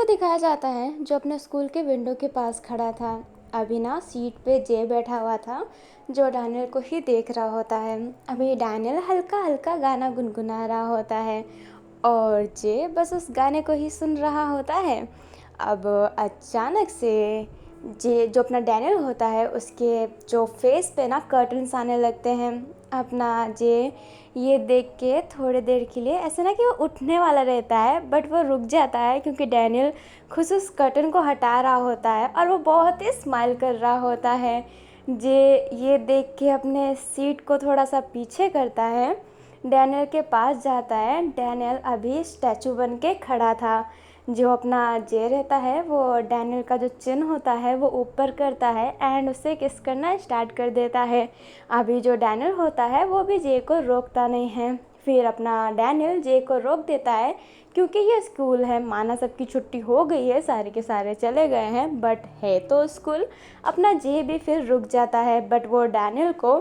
को दिखाया जाता है जो अपने स्कूल के विंडो के पास खड़ा था। अभी ना सीट पे जे बैठा हुआ था जो डैनियल को ही देख रहा होता है। अभी डैनियल हल्का हल्का गाना गुनगुना रहा होता है और जे बस उस गाने को ही सुन रहा होता है। अब अचानक से जे जो अपना डैनियल होता है उसके जो फेस पे ना कर्टन्स आने लगते हैं। अपना जे ये देख के थोड़ी देर के लिए ऐसा ना कि वो उठने वाला रहता है बट वो रुक जाता है क्योंकि डैनियल खुद उस कर्टन को हटा रहा होता है और वो बहुत ही स्माइल कर रहा होता है। जे ये देख के अपने सीट को थोड़ा सा पीछे करता है, डैनियल के पास जाता है। डैनियल अभी स्टैचू बन के खड़ा था। जो अपना जे रहता है वो डैनियल का जो चिन होता है वो ऊपर करता है एंड उसे किस करना स्टार्ट कर देता है। अभी जो डैनियल होता है वो भी जे को रोकता नहीं है। फिर अपना डैनियल जे को रोक देता है क्योंकि ये स्कूल है, माना सबकी छुट्टी हो गई है, सारे के सारे चले गए हैं बट है तो स्कूल। अपना जे भी फिर रुक जाता है बट वो डैनियल को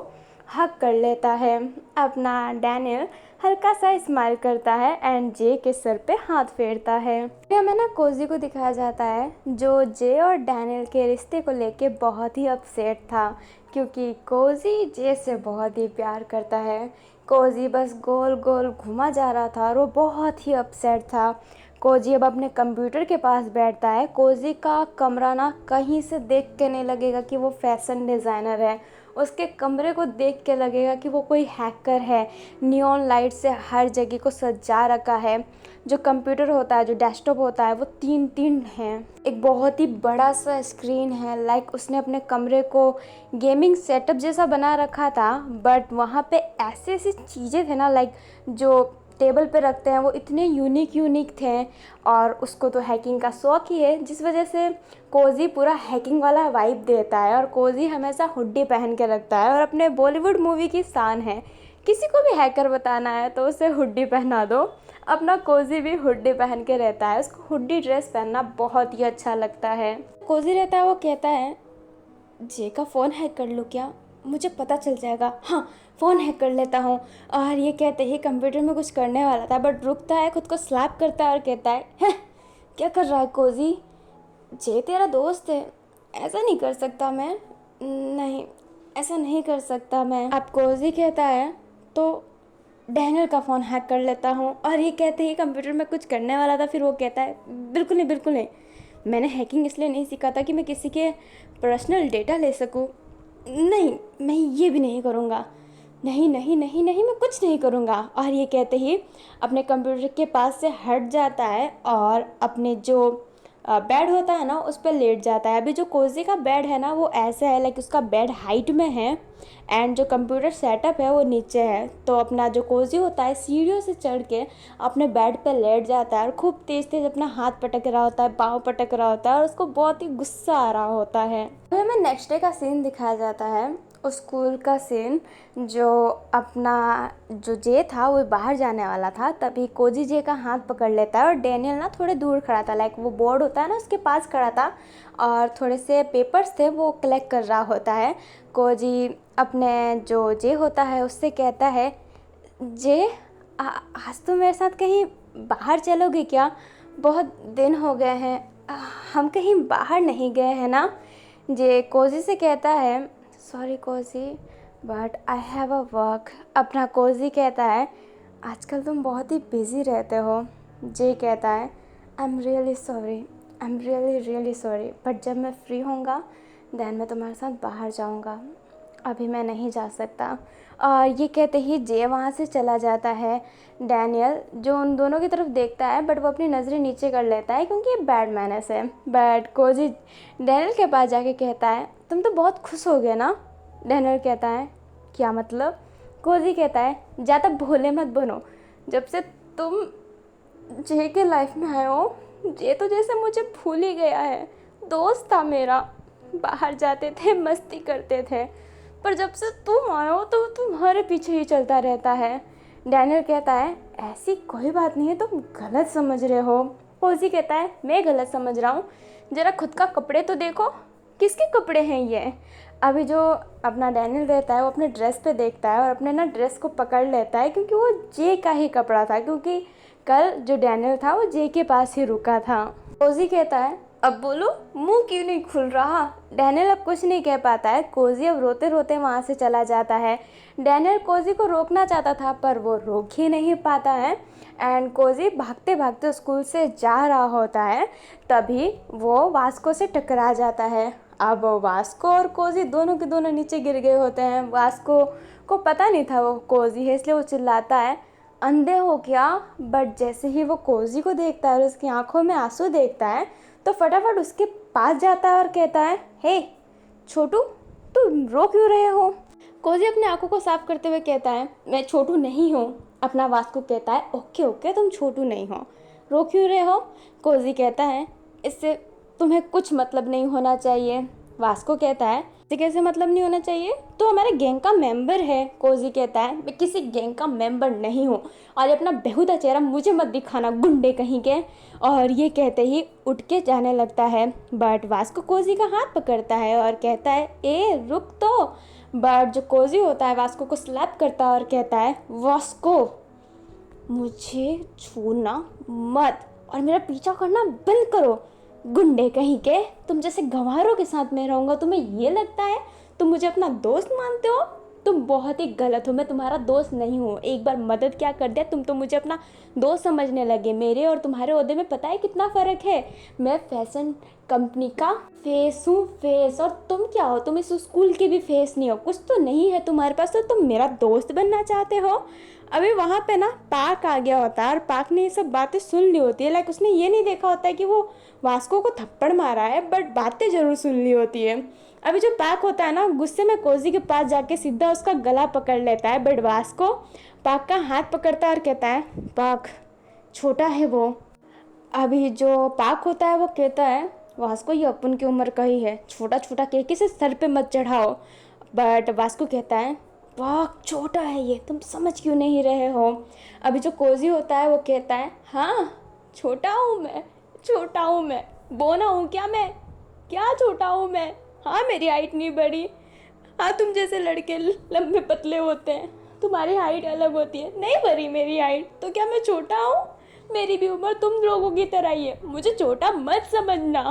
हक कर लेता है। अपना डैनियल हल्का सा स्माइल करता है एंड जे के सर पे हाथ फेरता है। फिर हमें ना कोजी को दिखाया जाता है जो जे और डैनियल के रिश्ते को लेके बहुत ही अपसेट था क्योंकि कोजी जे से बहुत ही प्यार करता है। कोजी बस गोल गोल घुमा जा रहा था और वो बहुत ही अपसेट था। कोजी अब अपने कंप्यूटर के पास बैठता है। कोजी का कमरा ना कहीं से देख के नहीं लगेगा कि वो फैशन डिज़ाइनर है, उसके कमरे को देख के लगेगा कि वो कोई हैकर है। नियॉन लाइट से हर जगह को सजा रखा है। जो कंप्यूटर होता है, जो डेस्कटॉप होता है वो तीन तीन है। एक बहुत ही बड़ा सा स्क्रीन है, लाइक उसने अपने कमरे को गेमिंग सेटअप जैसा बना रखा था बट वहाँ पे ऐसे ऐसी चीज़ें थे ना, लाइक जो टेबल पे रखते हैं वो इतने यूनिक थे। और उसको तो हैकिंग का शौक ही है जिस वजह से कोजी पूरा हैकिंग वाला वाइब देता है। और कोजी हमेशा हुड्डी पहन के रखता है और अपने बॉलीवुड मूवी की शान है, किसी को भी हैकर बताना है तो उसे हुड्डी पहना दो। अपना कोजी भी हुड्डी पहन के रहता है, उसको हुड्डी ड्रेस पहनना बहुत ही अच्छा लगता है। कोजी रहता है, वो कहता है जे का फ़ोन हैक कर लूँ क्या, मुझे पता चल जाएगा। हाँ, फ़ोन हैक कर लेता हूँ। और ये कहते ही कंप्यूटर में कुछ करने वाला था बट रुकता है, खुद को स्लैप करता है और कहता है क्या कर रहा है कोजी, जे तेरा दोस्त है, ऐसा नहीं कर सकता मैं, नहीं ऐसा नहीं कर सकता मैं। अब कोजी कहता है तो डैनियल का फ़ोन हैक कर लेता हूँ। और ये कहते ही कंप्यूटर में कुछ करने वाला था, फिर वो कहता है बिल्कुल नहीं बिल्कुल नहीं, मैंने हैकिंग इसलिए नहीं सीखा था कि मैं किसी के पर्सनल डेटा ले सकूँ, नहीं मैं ये भी नहीं करूँगा, नहीं नहीं नहीं नहीं मैं कुछ नहीं करूँगा। और ये कहते ही अपने कंप्यूटर के पास से हट जाता है और अपने जो बेड होता है ना उस पर लेट जाता है। अभी जो कोजी का बेड है ना वो ऐसा है, लाइक उसका बेड हाइट में है एंड जो कंप्यूटर सेटअप है वो नीचे है। तो अपना जो कोजी होता है सीढ़ियों से चढ़ के अपने बेड पे लेट जाता है और खूब तेज़ तेज़ अपना हाथ पटक रहा होता है, पाँव पटक रहा होता है और उसको बहुत ही गुस्सा आ रहा होता है। तो हमें नेक्स्ट डे का सीन दिखाया जाता है, उस स्कूल का सीन। जो अपना जो जे था वो बाहर जाने वाला था, तभी कोजी जे का हाथ पकड़ लेता है और डैनियल ना थोड़े दूर खड़ा था, लाइक वो बोर्ड होता है ना उसके पास खड़ा था और थोड़े से पेपर्स थे वो कलेक्ट कर रहा होता है। कोजी अपने जो जे होता है उससे कहता है जे आज तो मेरे साथ कहीं बाहर चलोगे क्या, बहुत दिन हो गए हैं, हम कहीं बाहर नहीं गए हैं ना। जे कोजी से कहता है सॉरी कोजी but I have a work. अपना कोजी कहता है आजकल तुम बहुत ही बिज़ी रहते हो। जे कहता है I am really sorry, I am really sorry, but जब मैं फ्री होऊंगा देन मैं तुम्हारे साथ बाहर जाऊंगा, अभी मैं नहीं जा सकता। और ये कहते ही जे वहाँ से चला जाता है। डैनियल जो उन दोनों की तरफ देखता है बट वो अपनी नज़रें नीचे कर लेता है क्योंकि ये बैड मैनर्स है। बट कोजी डैनियल के पास जाके कहता है तुम तो बहुत खुश हो गए ना। डैनियल कहता है क्या मतलब। कोजी कहता है ज़्यादा भोले मत बनो, जब से तुम जे के लाइफ में आए हो जे तो जैसे मुझे भूल ही गया है, दोस्त था मेरा, बाहर जाते थे मस्ती करते थे, पर जब से तुम आए हो तो तुम्हारे पीछे ही चलता रहता है। डैनियल कहता है ऐसी कोई बात नहीं है, तुम गलत समझ रहे हो। कोजी कहता है मैं गलत समझ रहा हूँ, ज़रा खुद का कपड़े तो देखो, किसके कपड़े हैं ये। अभी जो अपना डैनियल रहता है वो अपने ड्रेस पे देखता है और अपने ना ड्रेस को पकड़ लेता है क्योंकि वो जे का ही कपड़ा था, क्योंकि कल जो डैनियल था वो जे के पास ही रुका था। कोजी कहता है, अब बोलो, मुंह क्यों नहीं खुल रहा। डैनियल अब कुछ नहीं कह पाता है। कोजी अब रोते रोते वहाँ से चला जाता है। डैनियल कोजी को रोकना चाहता था पर वो रोक ही नहीं पाता है। एंड कोजी भागते भागते स्कूल से जा रहा होता है, तभी वो वास्को से टकरा जाता है। अब वास्को और कोजी दोनों के दोनों नीचे गिर गए होते हैं। वास्को को पता नहीं था वो कोजी है, इसलिए वो चिल्लाता है, अंधे हो क्या। बट जैसे ही वो कोजी को देखता है और उसकी आंखों में आंसू देखता है तो फटाफट उसके पास जाता है और कहता है, हे छोटू, तुम रो क्यों रहे हो। कोजी अपने आंखों को साफ करते हुए कहता है, मैं छोटू नहीं हूँ। अपना वास्को कहता है, ओके ओके, तुम छोटू नहीं हो, रो क्यों रहे हो। कोजी कहता है, इससे तुम्हें कुछ मतलब नहीं होना चाहिए। वास्को कहता है, इससे कैसे मतलब नहीं होना चाहिए, तो हमारे गैंग का मेंबर है। कोजी कहता है, मैं किसी गैंग का मेंबर नहीं हूँ और ये अपना बेहुदा चेहरा मुझे मत दिखाना, गुंडे कहीं के। और ये कहते ही उठ के जाने लगता है। बट वास्को कोजी का हाथ पकड़ता है और कहता है, ए रुक तो। बट जो कोजी होता है वास्को को स्लैप करता है और कहता है, वास्को मुझे छूना मत और मेरा पीछा करना बंद करो, गुंडे कहीं के। तुम जैसे गंवारों के साथ मैं रहूँगा, तुम्हें ये लगता है तुम मुझे अपना दोस्त मानते हो। तुम बहुत ही गलत हो, मैं तुम्हारा दोस्त नहीं हूँ। एक बार मदद क्या कर दिया, तुम तो मुझे अपना दोस्त समझने लगे। मेरे और तुम्हारे ओहदे में पता है कितना फ़र्क है। मैं फैशन कंपनी का फेस हूँ, फेस, और तुम क्या हो, तुम इस स्कूल के भी फेस नहीं हो। कुछ तो नहीं है तुम्हारे पास, तो तुम मेरा दोस्त बनना चाहते हो। अभी वहाँ पे ना पार्क आ गया होता है और पार्क ने ये सब बातें सुन ली होती है। लाइक उसने ये नहीं देखा होता है कि वो वास्को को थप्पड़ मारा है, बट बातें ज़रूर सुन ली होती है। अभी जो पार्क होता है ना, गुस्से में कोजी के पास जाके सीधा उसका गला पकड़ लेता है। बट वास्को पार्क का हाथ पकड़ता है और कहता है, पार्क छोटा है वो। अभी जो पार्क होता है वो कहता है, वास्को ये अपन की उम्र का ही है, छोटा छोटा कह के इसे सर पे मत चढ़ाओ। बट वास्को कहता है, वाह छोटा है ये, तुम समझ क्यों नहीं रहे हो। अभी जो कोजी होता है वो कहता है, हाँ छोटा हूँ मैं, छोटा हूँ मैं, बोना हूँ क्या मैं, क्या छोटा हूँ मैं। हाँ मेरी हाइट नहीं बढ़ी। हाँ तुम जैसे लड़के लंबे पतले होते हैं, तुम्हारी हाइट अलग होती है, नहीं बढ़ी मेरी हाइट, तो क्या मैं छोटा हूँ। मेरी भी उम्र तुम लोगों की तरह ही है, मुझे छोटा मत समझना।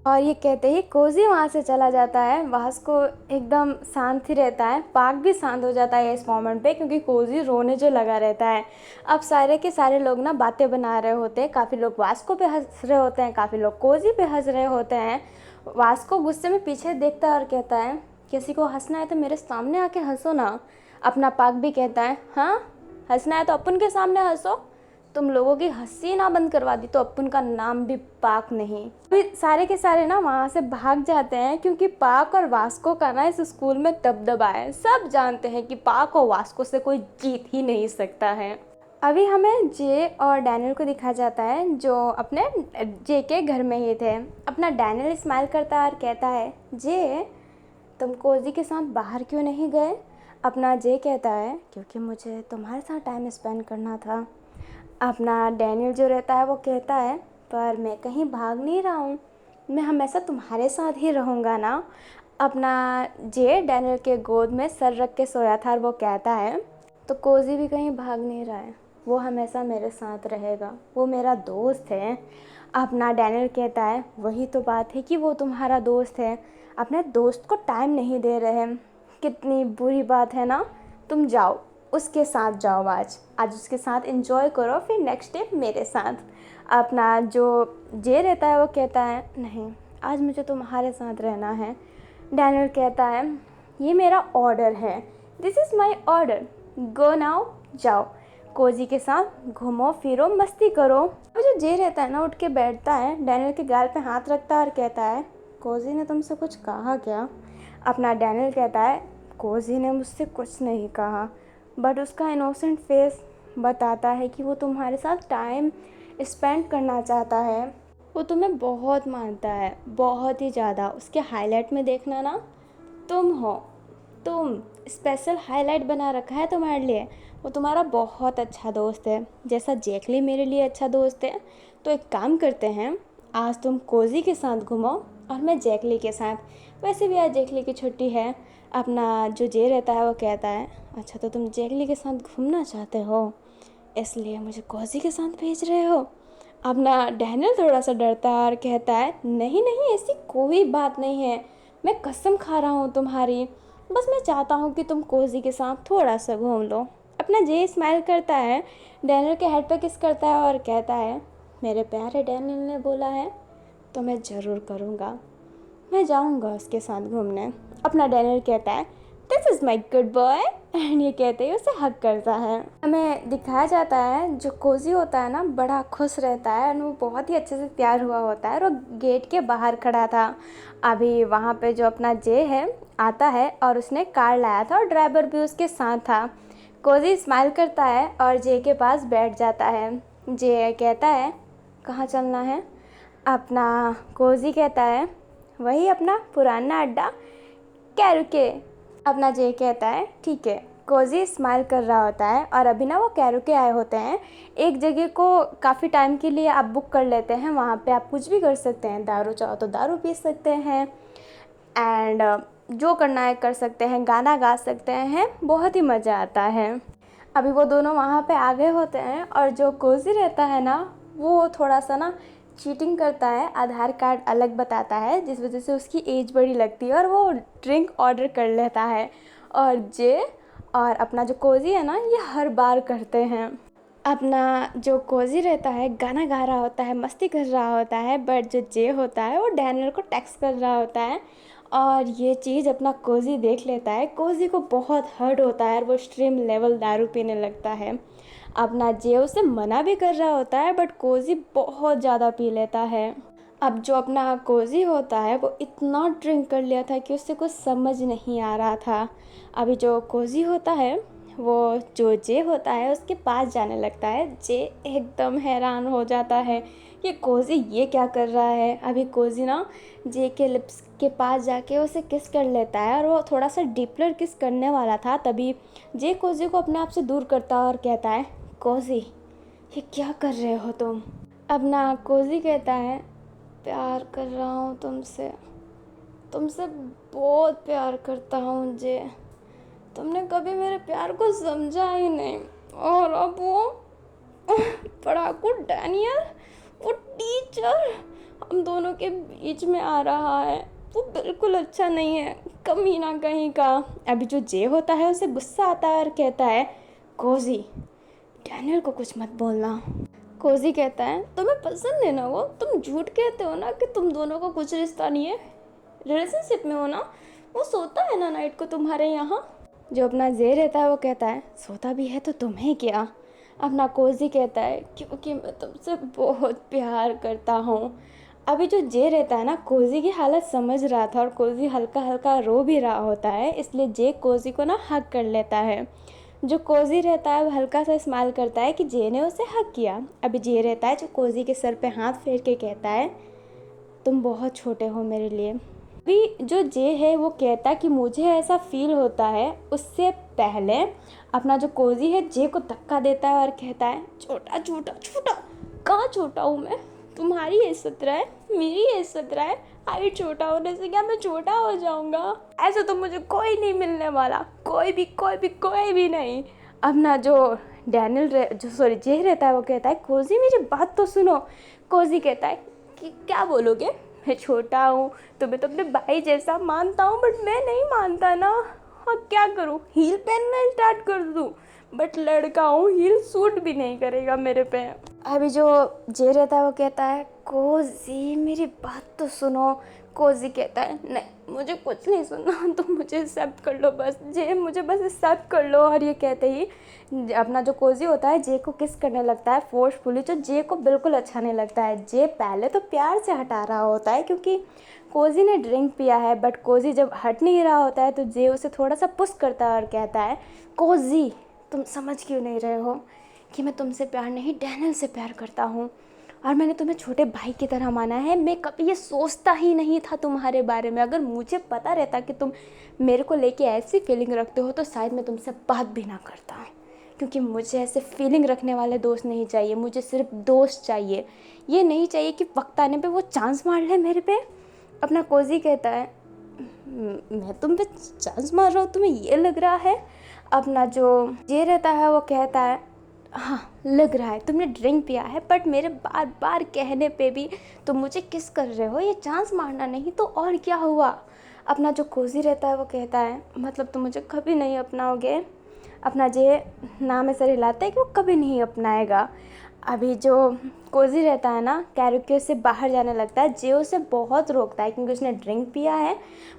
और ये कहते ही कोजी वहाँ से चला जाता है। वास्को एकदम शांत ही रहता है। पार्क भी शांत हो जाता है इस मोमेंट पे, क्योंकि कोजी रोने जो लगा रहता है। अब सारे के सारे लोग ना बातें बना रहे होते हैं। काफ़ी लोग वास्को पे हंस रहे होते हैं, काफ़ी लोग कोजी पे हंस रहे होते हैं। वास्को गुस्से में पीछे देखता है और कहता है, किसी को हंसना है तो मेरे सामने आके हंसो ना। अपना पार्क भी कहता है, हाँ हंसना है तो अपन के सामने हंसो। तुम लोगों की हंसी ना बंद करवा दी तो अपन का नाम भी पाक नहीं। फिर सारे के सारे ना वहाँ से भाग जाते हैं, क्योंकि पाक और वास्को का ना इस स्कूल में दबदबा है। सब जानते हैं कि पाक और वास्को से कोई जीत ही नहीं सकता है। अभी हमें जे और डैनियल को दिखा जाता है, जो अपने जे के घर में ही थे। अपना डैनियल स्माइल करता है और कहता है, जे तुम कोजी के साथ बाहर क्यों नहीं गए। अपना जे कहता है, क्योंकि मुझे तुम्हारे साथ टाइम स्पेंड करना था। अपना डैनियल जो रहता है वो कहता है, पर मैं कहीं भाग नहीं रहा हूँ, मैं हमेशा तुम्हारे साथ ही रहूँगा ना। अपना जे डैनियल के गोद में सर रख के सोया था और वो कहता है, तो कोजी भी कहीं भाग नहीं रहा है, वो हमेशा मेरे साथ रहेगा, वो मेरा दोस्त है। अपना डैनियल कहता है, वही तो बात है कि वो तुम्हारा दोस्त है, अपने दोस्त को टाइम नहीं दे रहे। कितनी बुरी बात है ना। तुम जाओ उसके साथ जाओ, आज उसके साथ एंजॉय करो, फिर नेक्स्ट डे मेरे साथ। अपना जो जे रहता है वो कहता है, नहीं आज मुझे तुम्हारे साथ रहना है। डैनियल कहता है, ये मेरा ऑर्डर है, this is my order, go now, जाओ कोजी के साथ घूमो फिरो मस्ती करो। अब जो जे रहता है ना उठ के बैठता है, डैनियल के गाल पे हाथ रखता है और कहता है, कोजी ने तुमसे कुछ कहा क्या। अपना डैनियल कहता है, कोजी ने मुझसे कुछ नहीं कहा, बट उसका इनोसेंट फेस बताता है कि वो तुम्हारे साथ टाइम स्पेंड करना चाहता है। वो तुम्हें बहुत मानता है, बहुत ही ज़्यादा। उसके हाईलाइट में देखना ना, तुम हो, तुम स्पेशल हाईलाइट बना रखा है तुम्हारे लिए। वो तुम्हारा बहुत अच्छा दोस्त है, जैसा जैकली मेरे लिए अच्छा दोस्त है। तो एक काम करते हैं, आज तुम कोजी के साथ घूमो और मैं जैकली के साथ। वैसे भी आज जैकली की छुट्टी है। अपना जो जे रहता है वो कहता है, अच्छा तो तुम जैकली के साथ घूमना चाहते हो, इसलिए मुझे कोजी के साथ भेज रहे हो। अपना डैनियल थोड़ा सा डरता है और कहता है नहीं नहीं, ऐसी कोई बात नहीं है, मैं कसम खा रहा हूँ तुम्हारी, बस मैं चाहता हूँ कि तुम कोजी के साथ थोड़ा सा घूम लो। अपना जे स्माइल करता है, डैनियल के हेड पे किस करता है और कहता है मेरे प्यारे डैनियल ने बोला है तो मैं ज़रूर करूँगा, मैं जाऊँगा उसके साथ घूमने। अपना डैनियल कहता है this is my good boy and ये कहते ही उसे हक करता है। हमें दिखाया जाता है जो कोजी होता है ना बड़ा खुश रहता है और वो बहुत ही अच्छे से तैयार हुआ होता है और वो गेट के बाहर खड़ा था। अभी वहाँ पे जो अपना जे है आता है और उसने कार लाया था और ड्राइवर भी उसके साथ था। कोजी स्माइल करता है और जे के पास बैठ जाता है। जे कहता है कहाँ चलना है? अपना कोजी कहता है वही अपना पुराना अड्डा कैरुके। अपना जे कहता है ठीक है। कोजी स्माइल कर रहा होता है और अभी ना वो कैरुके आए होते हैं। एक जगह को काफ़ी टाइम के लिए आप बुक कर लेते हैं, वहाँ पे आप कुछ भी कर सकते हैं, दारू चाहो तो दारू पी सकते हैं एंड जो करना है कर सकते हैं, गाना गा सकते हैं, बहुत ही मज़ा आता है। अभी वो दोनों वहाँ पे आ गए होते हैं और जो कोजी रहता है ना वो थोड़ा सा ना चीटिंग करता है, आधार कार्ड अलग बताता है जिस वजह से उसकी एज बड़ी लगती है और वो ड्रिंक ऑर्डर कर लेता है। और जे और अपना जो कोजी है ना ये हर बार करते हैं। अपना जो कोजी रहता है गाना गा रहा होता है, मस्ती कर रहा होता है, बट जो जे होता है वो डैनियल को टेक्स्ट कर रहा होता है और ये चीज़ अपना कोजी देख लेता है। कोजी को बहुत हर्ट होता है और वो एक्सट्रीम लेवल दारू पीने लगता है। अपना जे उसे मना भी कर रहा होता है बट कोजी बहुत ज़्यादा पी लेता है। अब जो अपना कोजी होता है वो इतना ड्रिंक कर लिया था कि उससे कुछ समझ नहीं आ रहा था। अभी जो कोजी होता है वो जो जे होता है उसके पास जाने लगता है। जे एकदम हैरान हो जाता है कि कोजी ये क्या कर रहा है। अभी कोजी ना जे के लिप्स के पास जाके उसे किस कर लेता है और वो थोड़ा सा डीपलर किस करने वाला था, तभी जे कोजी को अपने आप से दूर करता है और कहता है कोजी ये क्या कर रहे हो तुम? अपना कोजी कहता है प्यार कर रहा हूँ तुमसे, तुमसे बहुत प्यार करता हूँ जे, तुमने कभी मेरे प्यार को समझा ही नहीं। और अब वो पढ़ाकू डैनियल, वो टीचर हम दोनों के बीच में आ रहा है, वो बिल्कुल अच्छा नहीं है, कमीना कहीं का। अभी जो जे होता है उसे गुस्सा आता है और कहता है कोजी डैनियल को कुछ मत बोलना। कोजी कहता है तुम्हें पसंद है ना वो, तुम झूठ कहते हो ना कि तुम दोनों का कुछ रिश्ता नहीं है, रिलेशनशिप में हो ना, वो सोता है ना नाइट को तुम्हारे यहाँ। जो अपना जे रहता है वो कहता है सोता भी है तो तुम्हें क्या। अपना कोजी कहता है क्योंकि मैं तुमसे बहुत प्यार करता हूँ। अभी जो जे रहता है ना कोजी की हालत समझ रहा था और कोजी हल्का हल्का रो भी रहा होता है, इसलिए जे कोजी को ना हक कर लेता है। जो कोजी रहता है वो हल्का सा स्माइल करता है कि जे ने उसे हक किया। अभी जे रहता है जो कोजी के सर पे हाथ फेर के कहता है तुम बहुत छोटे हो मेरे लिए। अभी जो जे है वो कहता कि मुझे ऐसा फील होता है, उससे पहले अपना जो कोजी है जे को धक्का देता है और कहता है छोटा छोटा छोटा, कहाँ छोटा हूँ मैं, तुम्हारी एज 17 है, मेरी एज 17 है, हाइट छोटा होने से क्या मैं छोटा हो जाऊँगा? ऐसे तो मुझे कोई नहीं मिलने वाला, कोई भी नहीं। अब ना जो जे रहता है वो कहता है कोजी मेरी बात तो सुनो। कोजी कहता है कि क्या बोलोगे, मैं छोटा हूँ, तुम्हें तो अपने भाई जैसा मानता हूँ बट मैं नहीं मानता ना, हाँ क्या करूँ, हील पहनना स्टार्ट कर दूँ, बट लड़का हूँ, हील सूट भी नहीं करेगा मेरे पे। अभी जो जे रहता है वो कहता है कोजी मेरी बात तो सुनो। कोजी कहता है नहीं मुझे कुछ नहीं सुनना, तुम मुझे एक्सेप्ट कर लो बस, जे मुझे बस एक्सेप्ट कर लो। और ये कहते ही अपना जो कोजी होता है जे को किस करने लगता है फोर्सफुली, जो जे को बिल्कुल अच्छा नहीं लगता है। जे पहले तो प्यार से हटा रहा होता है क्योंकि कोजी ने ड्रिंक पिया है, बट कोजी जब हट नहीं रहा होता है तो जे उसे थोड़ा सा पुश करता है और कहता है कोजी तुम समझ क्यों नहीं रहे हो कि मैं तुमसे प्यार नहीं डैनियल से प्यार करता हूँ और मैंने तुम्हें छोटे भाई की तरह माना है। मैं कभी ये सोचता ही नहीं था तुम्हारे बारे में, अगर मुझे पता रहता कि तुम मेरे को लेके ऐसी फीलिंग रखते हो तो शायद मैं तुमसे बात भी ना करता, क्योंकि मुझे ऐसे फीलिंग रखने वाले दोस्त नहीं चाहिए, मुझे सिर्फ दोस्त चाहिए। ये नहीं चाहिए कि वक्त आने पे वो चांस मार ले मेरे पे। अपना कोजी कहता है मैं तुम पे चांस मार रहा हूँ, तुम्हें ये लग रहा है? अपना जो जे रहता है वो कहता है हाँ, लग रहा है तुमने ड्रिंक पिया है, बट मेरे बार बार कहने पे भी तुम मुझे किस कर रहे हो, ये चांस मारना नहीं तो और क्या हुआ। अपना जो कोजी रहता है वो कहता है मतलब तुम मुझे कभी नहीं अपनाओगे। अपना जे नाम ऐसे हिलाता है कि वो कभी नहीं अपनाएगा। अभी जो कोजी रहता है ना, कैरुके उससे बाहर जाने लगता है। जे उसे बहुत रोकता है क्योंकि उसने ड्रिंक पिया है,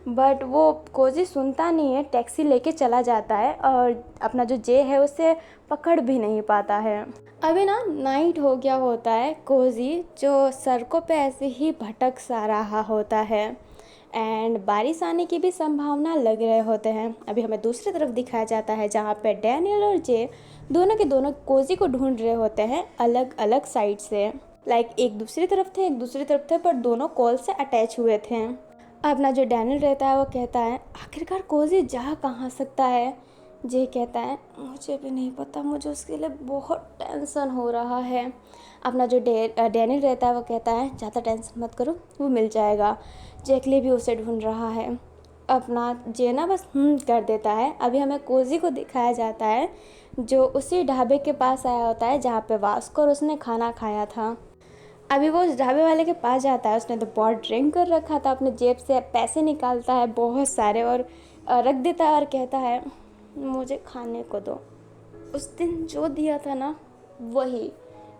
बट वो कोजी सुनता नहीं है, टैक्सी लेके चला जाता है और अपना जो जे है उसे पकड़ भी नहीं पाता है। अभी ना नाइट हो गया होता है। कोजी जो सड़कों पे ऐसे ही भटक सा रहा होता है एंड बारिश आने की भी संभावना लग रहे होते हैं। अभी हमें दूसरी तरफ दिखाया जाता है जहाँ पे डैनियल और जे दोनों के दोनों कोजी को ढूंढ रहे होते हैं अलग अलग साइड से। लाइक एक दूसरी तरफ थे, एक दूसरी तरफ थे, पर दोनों कॉल से अटैच हुए थे। अपना जो डैनियल रहता है वो कहता है आखिरकार कोजी जा कहाँ सकता है। जे कहता है मुझे भी नहीं पता, मुझे उसके लिए बहुत टेंशन हो रहा है। अपना जो डैनियल रहता है वो कहता है ज़्यादा टेंशन मत करो, वो मिल जाएगा। जैकली भी उसे ढूंढ रहा है। अपना जे ना बस कर देता है। अभी हमें कोजी को दिखाया जाता है जो उसी ढाबे के पास आया होता है जहाँ पे वास्को और उसने खाना खाया था। अभी वो उस ढाबे वाले के पास जाता है। उसने तो बहुत ड्रिंक कर रखा था, अपने जेब से पैसे निकालता है बहुत सारे और रख देता है और कहता है मुझे खाने को दो। उस दिन जो दिया था ना वही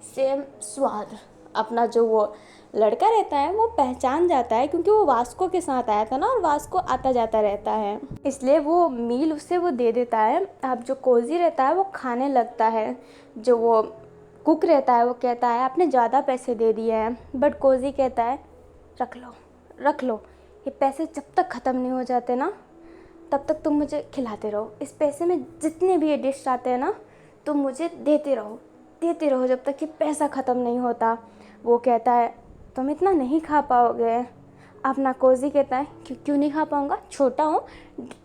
सेम स्वाद अपना जो वो लड़का रहता है वो पहचान जाता है क्योंकि वो वास्को के साथ आया था ना और वास्को आता जाता रहता है, इसलिए वो मील उसे वो दे देता है। अब जो कोजी रहता है वो खाने लगता है। जो वो कुक रहता है वो कहता है आपने ज़्यादा पैसे दे दिए हैं, बट कोजी कहता है रख लो रख लो, ये पैसे जब तक ख़त्म नहीं हो जाते ना तब तक तुम मुझे खिलाते रहो। इस पैसे में जितने भी ये डिश आते हैं ना तुम मुझे देते रहो जब तक ये पैसा ख़त्म नहीं होता। वो कहता है तुम इतना नहीं खा पाओगे। अपना कोजी कहता है क्यों नहीं खा पाऊँगा, छोटा हूँ,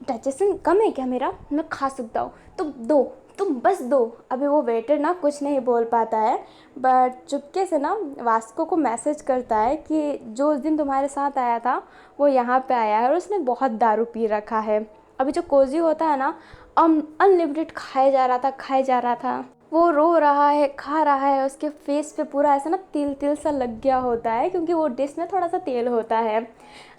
डाइजेशन कम है क्या मेरा, मैं खा सकता हूँ, तुम बस दो। अभी वो वेटर ना कुछ नहीं बोल पाता है, बट चुपके से ना वास्को को मैसेज करता है कि जो उस दिन तुम्हारे साथ आया था वो यहाँ पे आया है और उसने बहुत दारू पी रखा है। अभी जो कोजी होता है ना अनलिमिटेड खाए जा रहा था। वो रो रहा है, खा रहा है, उसके फेस पे पूरा ऐसा ना तिल तिल सा लग गया होता है क्योंकि वो डिश में थोड़ा सा तेल होता है।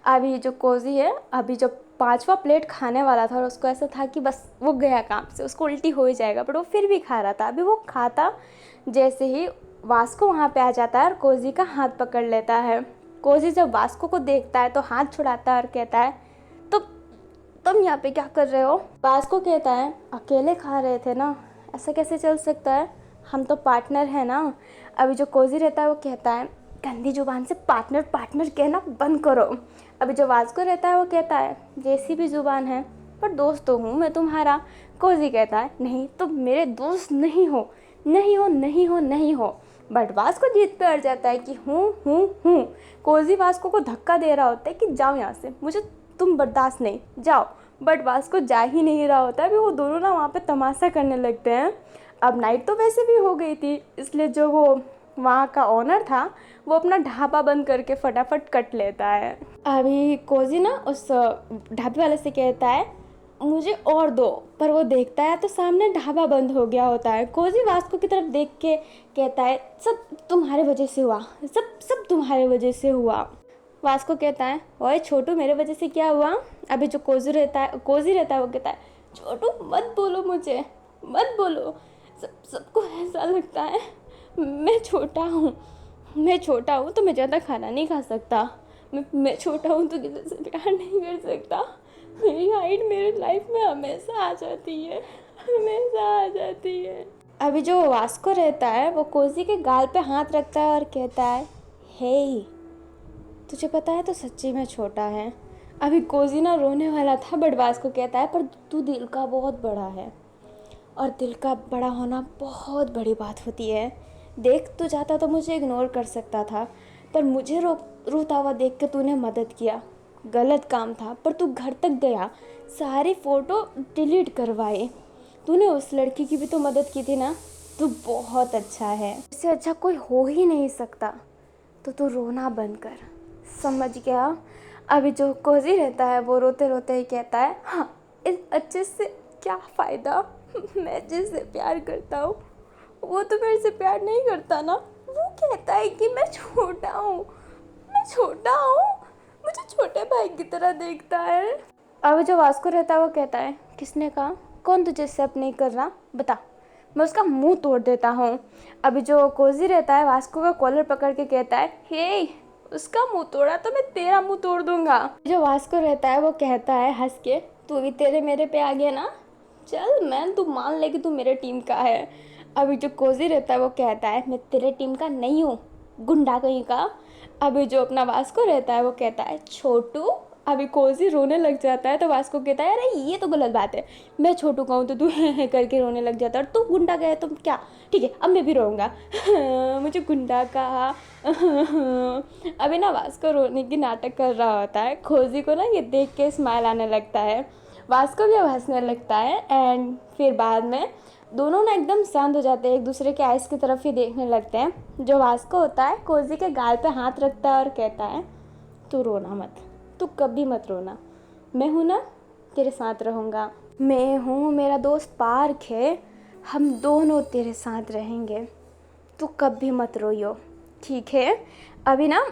अभी जो कोजी है अभी जो 5वां प्लेट खाने वाला था और उसको ऐसा था कि बस वो गया काम से, उसको उल्टी हो ही जाएगा, बट वो फिर भी खा रहा था। अभी वो खाता जैसे ही वास्को वहाँ पे आ जाता है और कोजी का हाथ पकड़ लेता है। कोजी जब वास्को को देखता है तो हाथ छुड़ाता है और कहता है तो तुम यहाँ पे क्या कर रहे हो। वास्को कहता है अकेले खा रहे थे ना, ऐसा कैसे चल सकता है, हम तो पार्टनर हैं ना। अभी जो कोजी रहता है वो कहता है गंदी जुबान से पार्टनर पार्टनर कहना बंद करो। अभी जो वास्को रहता है वो कहता है जैसी भी जुबान है पर दोस्त तो हूँ मैं तुम्हारा। कोजी कहता है नहीं तुम मेरे दोस्त नहीं हो, नहीं हो, नहीं हो, नहीं हो। बट वास्को जीत पे अड़ जाता है कि हूँ। कोजी वास्को को धक्का दे रहा होता है कि जाओ यहाँ से, मुझे तुम बर्दाश्त नहीं, जाओ। बट वास्को जा ही नहीं रहा होता है। अभी वो दोनों ना वहाँ पे तमाशा करने लगते हैं। अब नाइट तो वैसे भी हो गई थी, इसलिए जो वो वहाँ का ओनर था वो अपना ढाबा बंद करके फटाफट कट लेता है। अभी कोजी ना उस ढाबे वाले से कहता है मुझे और दो, पर वो देखता है तो सामने ढाबा बंद हो गया होता है। कोजी वास्को की तरफ देख के कहता है सब तुम्हारे वजह से हुआ, सब तुम्हारे वजह से हुआ। वास्को कहता है ओए छोटू मेरे वजह से क्या हुआ। अभी जो कोजी रहता है वो कहता है छोटू मत बोलो, मुझे मत बोलो, सबको ऐसा लगता है मैं छोटा हूँ तो मैं ज़्यादा खाना नहीं खा सकता, मैं छोटा हूँ तो किसी से प्यार नहीं कर सकता। मेरी हाइट मेरी लाइफ में हमेशा आ जाती है। अभी जो वास्को रहता है वो कोजी के गाल पे हाथ रखता है और कहता है हे तुझे पता है तो सच्ची में छोटा है। अभी कोजी ना रोने वाला था, बट वास्को कहता है पर तू दिल का बहुत बड़ा है और दिल का बड़ा होना बहुत बड़ी बात होती है। देख तू चाहता तो मुझे इग्नोर कर सकता था, पर मुझे रोता हुआ देख के तूने मदद किया, गलत काम था पर तू घर तक गया, सारे फ़ोटो डिलीट करवाए, तूने उस लड़की की भी तो मदद की थी ना, तू बहुत अच्छा है, इससे अच्छा कोई हो ही नहीं सकता, तो तू रोना बंद कर, समझ गया। अभी जो कोजी रहता है वो रोते रोते ही कहता है हाँ इस अच्छे से क्या फ़ायदा, मैं जिससे प्यार करता हूँ वो तो मेरे से प्यार नहीं करता ना। वो कहता है कि मैं छोटा हूँ, मैं छोटा हूँ, मुझे छोटे भाई की तरह देखता है। अब जो वास्को रहता है वो कहता है, किसने कहा, कौन तुझे एक्सेप्ट नहीं कर रहा, बता, मैं उसका मुंह तोड़ देता हूँ। अभी जो कोजी रहता है वास्को का कॉलर पकड़ के कहता है, हे, उसका मुंह तोड़ा तो मैं तेरा मुंह तोड़ दूंगा। जो वास्को रहता है वो कहता है हंस के, तू भी तेरे मेरे पे आ गया ना, चल मैं, तू मान ले कि तू मेरे टीम का है। अभी जो कोजी रहता है वो कहता है, मैं तेरे टीम का नहीं हूँ, गुंडा कहीं का। अभी जो अपना वास्को रहता है वो कहता है, छोटू। अभी कोजी रोने लग जाता है तो वास्को कहता है, अरे ये तो गलत बात है, मैं छोटू का हूँ तो तू है करके रोने लग जाता है, और तू गुंडा का है तो क्या, ठीक है अब मैं भी रोऊंगा। मुझे गुंडा कहा। अभी ना वास्को रोने की नाटक कर रहा होता है, कोजी को ना ये देख के स्माइल आने लगता है, वास्को भी अब हंसने लगता है। एंड फिर बाद में दोनों ना एकदम शांत हो जाते हैं, एक दूसरे के आइस की तरफ ही देखने लगते हैं। जो वास्को होता है कोजी के गाल पे हाथ रखता है और कहता है, तू रोना मत, तू कभी मत रोना, मैं हूँ ना, तेरे साथ रहूँगा, मैं हूँ, मेरा दोस्त पार्क है, हम दोनों तेरे साथ रहेंगे, तू कभी मत रोइयो, ठीक है। अभी ना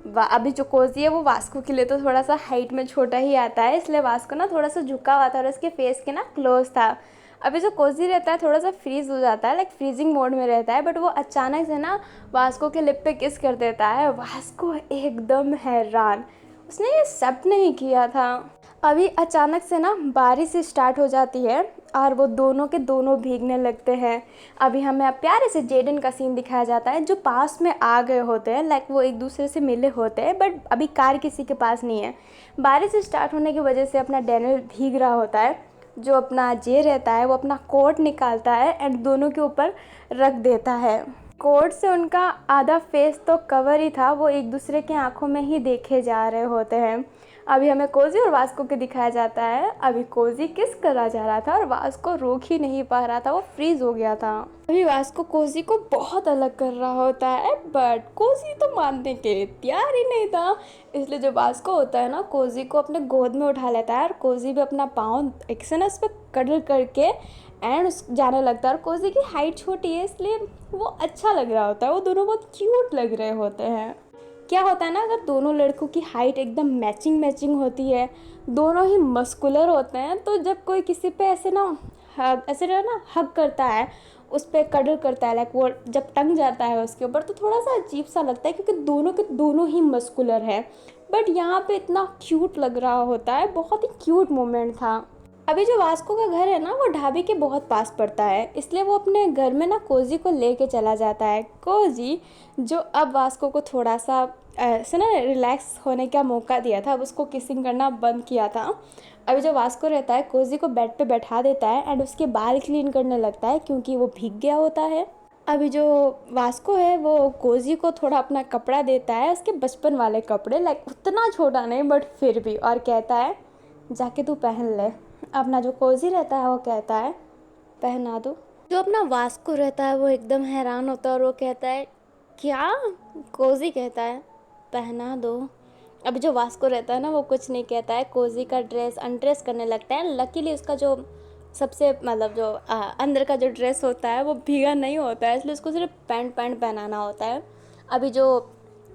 अभी जो कोजी है वो वास्को के लिए तो थोड़ा सा हाइट में छोटा ही आता है, इसलिए वास्को ना थोड़ा सा झुका हुआ था और उसके फेस के ना क्लोज था। अभी जो कोजी रहता है थोड़ा सा फ्रीज हो जाता है, लाइक फ्रीजिंग मोड में रहता है, बट वो अचानक से ना वास्को के लिप पे किस कर देता है। वास्को एकदम हैरान, उसने ये एक्सेप्ट नहीं किया था। अभी अचानक से ना बारिश स्टार्ट हो जाती है और वो दोनों के दोनों भीगने लगते हैं। अभी हमें अब प्यारे से जेडन का सीन दिखाया जाता है, जो पास में आ गए होते हैं, लाइक वो एक दूसरे से मिले होते हैं, बट अभी कार किसी के पास नहीं है। बारिश स्टार्ट होने की वजह से अपना डैनियल भीग रहा होता है। जो अपना जे रहता है वो अपना कोट निकालता है एंड दोनों के ऊपर रख देता है। कोट से उनका आधा फेस तो कवर ही था, वो एक दूसरे की आंखों में ही देखे जा रहे होते हैं। अभी हमें कोजी और वास्को के दिखाया जाता है। अभी कोजी किस करा जा रहा था और वास्को रोक ही नहीं पा रहा था, वो फ्रीज हो गया था। अभी वास्को कोजी को बहुत अलग कर रहा होता है, बट कोजी तो मानने के लिए तैयार ही नहीं था। इसलिए जो वास्को होता है ना, कोजी को अपने गोद में उठा लेता है और कोजी भी अपना पाँव एक से ना उस पर कडल करके एंड जाने लगता है। और कोजी की हाइट छोटी है इसलिए वो अच्छा लग रहा होता है, वो दोनों बहुत क्यूट लग रहे होते हैं। क्या होता है ना, अगर दोनों लड़कों की हाइट एकदम मैचिंग होती है, दोनों ही मस्कुलर होते हैं, तो जब कोई किसी पे ऐसे ना हग करता है, उस पर कडल करता है, लाइक वो जब टंग जाता है उसके ऊपर, तो थोड़ा सा अजीब सा लगता है क्योंकि दोनों के दोनों ही मस्कुलर हैं। बट यहाँ पे इतना क्यूट लग रहा होता है, बहुत ही क्यूट मोमेंट था। अभी जो वास्को का घर है ना वो ढाबे के बहुत पास पड़ता है, इसलिए वो अपने घर में ना कोजी को लेके चला जाता है। कोजी जो अब वास्को को थोड़ा सा ऐसे ना रिलैक्स होने का मौका दिया था, अब उसको किसिंग करना बंद किया था। अभी जो वास्को रहता है कोजी को बेड पे बैठा देता है एंड उसके बाल क्लीन करने लगता है क्योंकि वो भीग गया होता है। अभी जो वास्को है वो कोजी को थोड़ा अपना कपड़ा देता है, उसके बचपन वाले कपड़े, लाइक उतना छोटा नहीं बट फिर भी, और कहता है जाके तू पहन ले। अपना जो कोजी रहता है वो कहता है पहना दो। जो अपना वास्को रहता है वो एकदम हैरान होता है और वो कहता है क्या। कोजी कहता है पहना दो। अभी जो वास्को रहता है ना वो कुछ नहीं कहता है, कोजी का ड्रेस अनड्रेस करने लगता है। लकीली उसका जो सबसे मतलब जो अंदर का जो ड्रेस होता है वो भीगा नहीं होता है, इसलिए उसको सिर्फ पैंट पहनाना होता है। अभी जो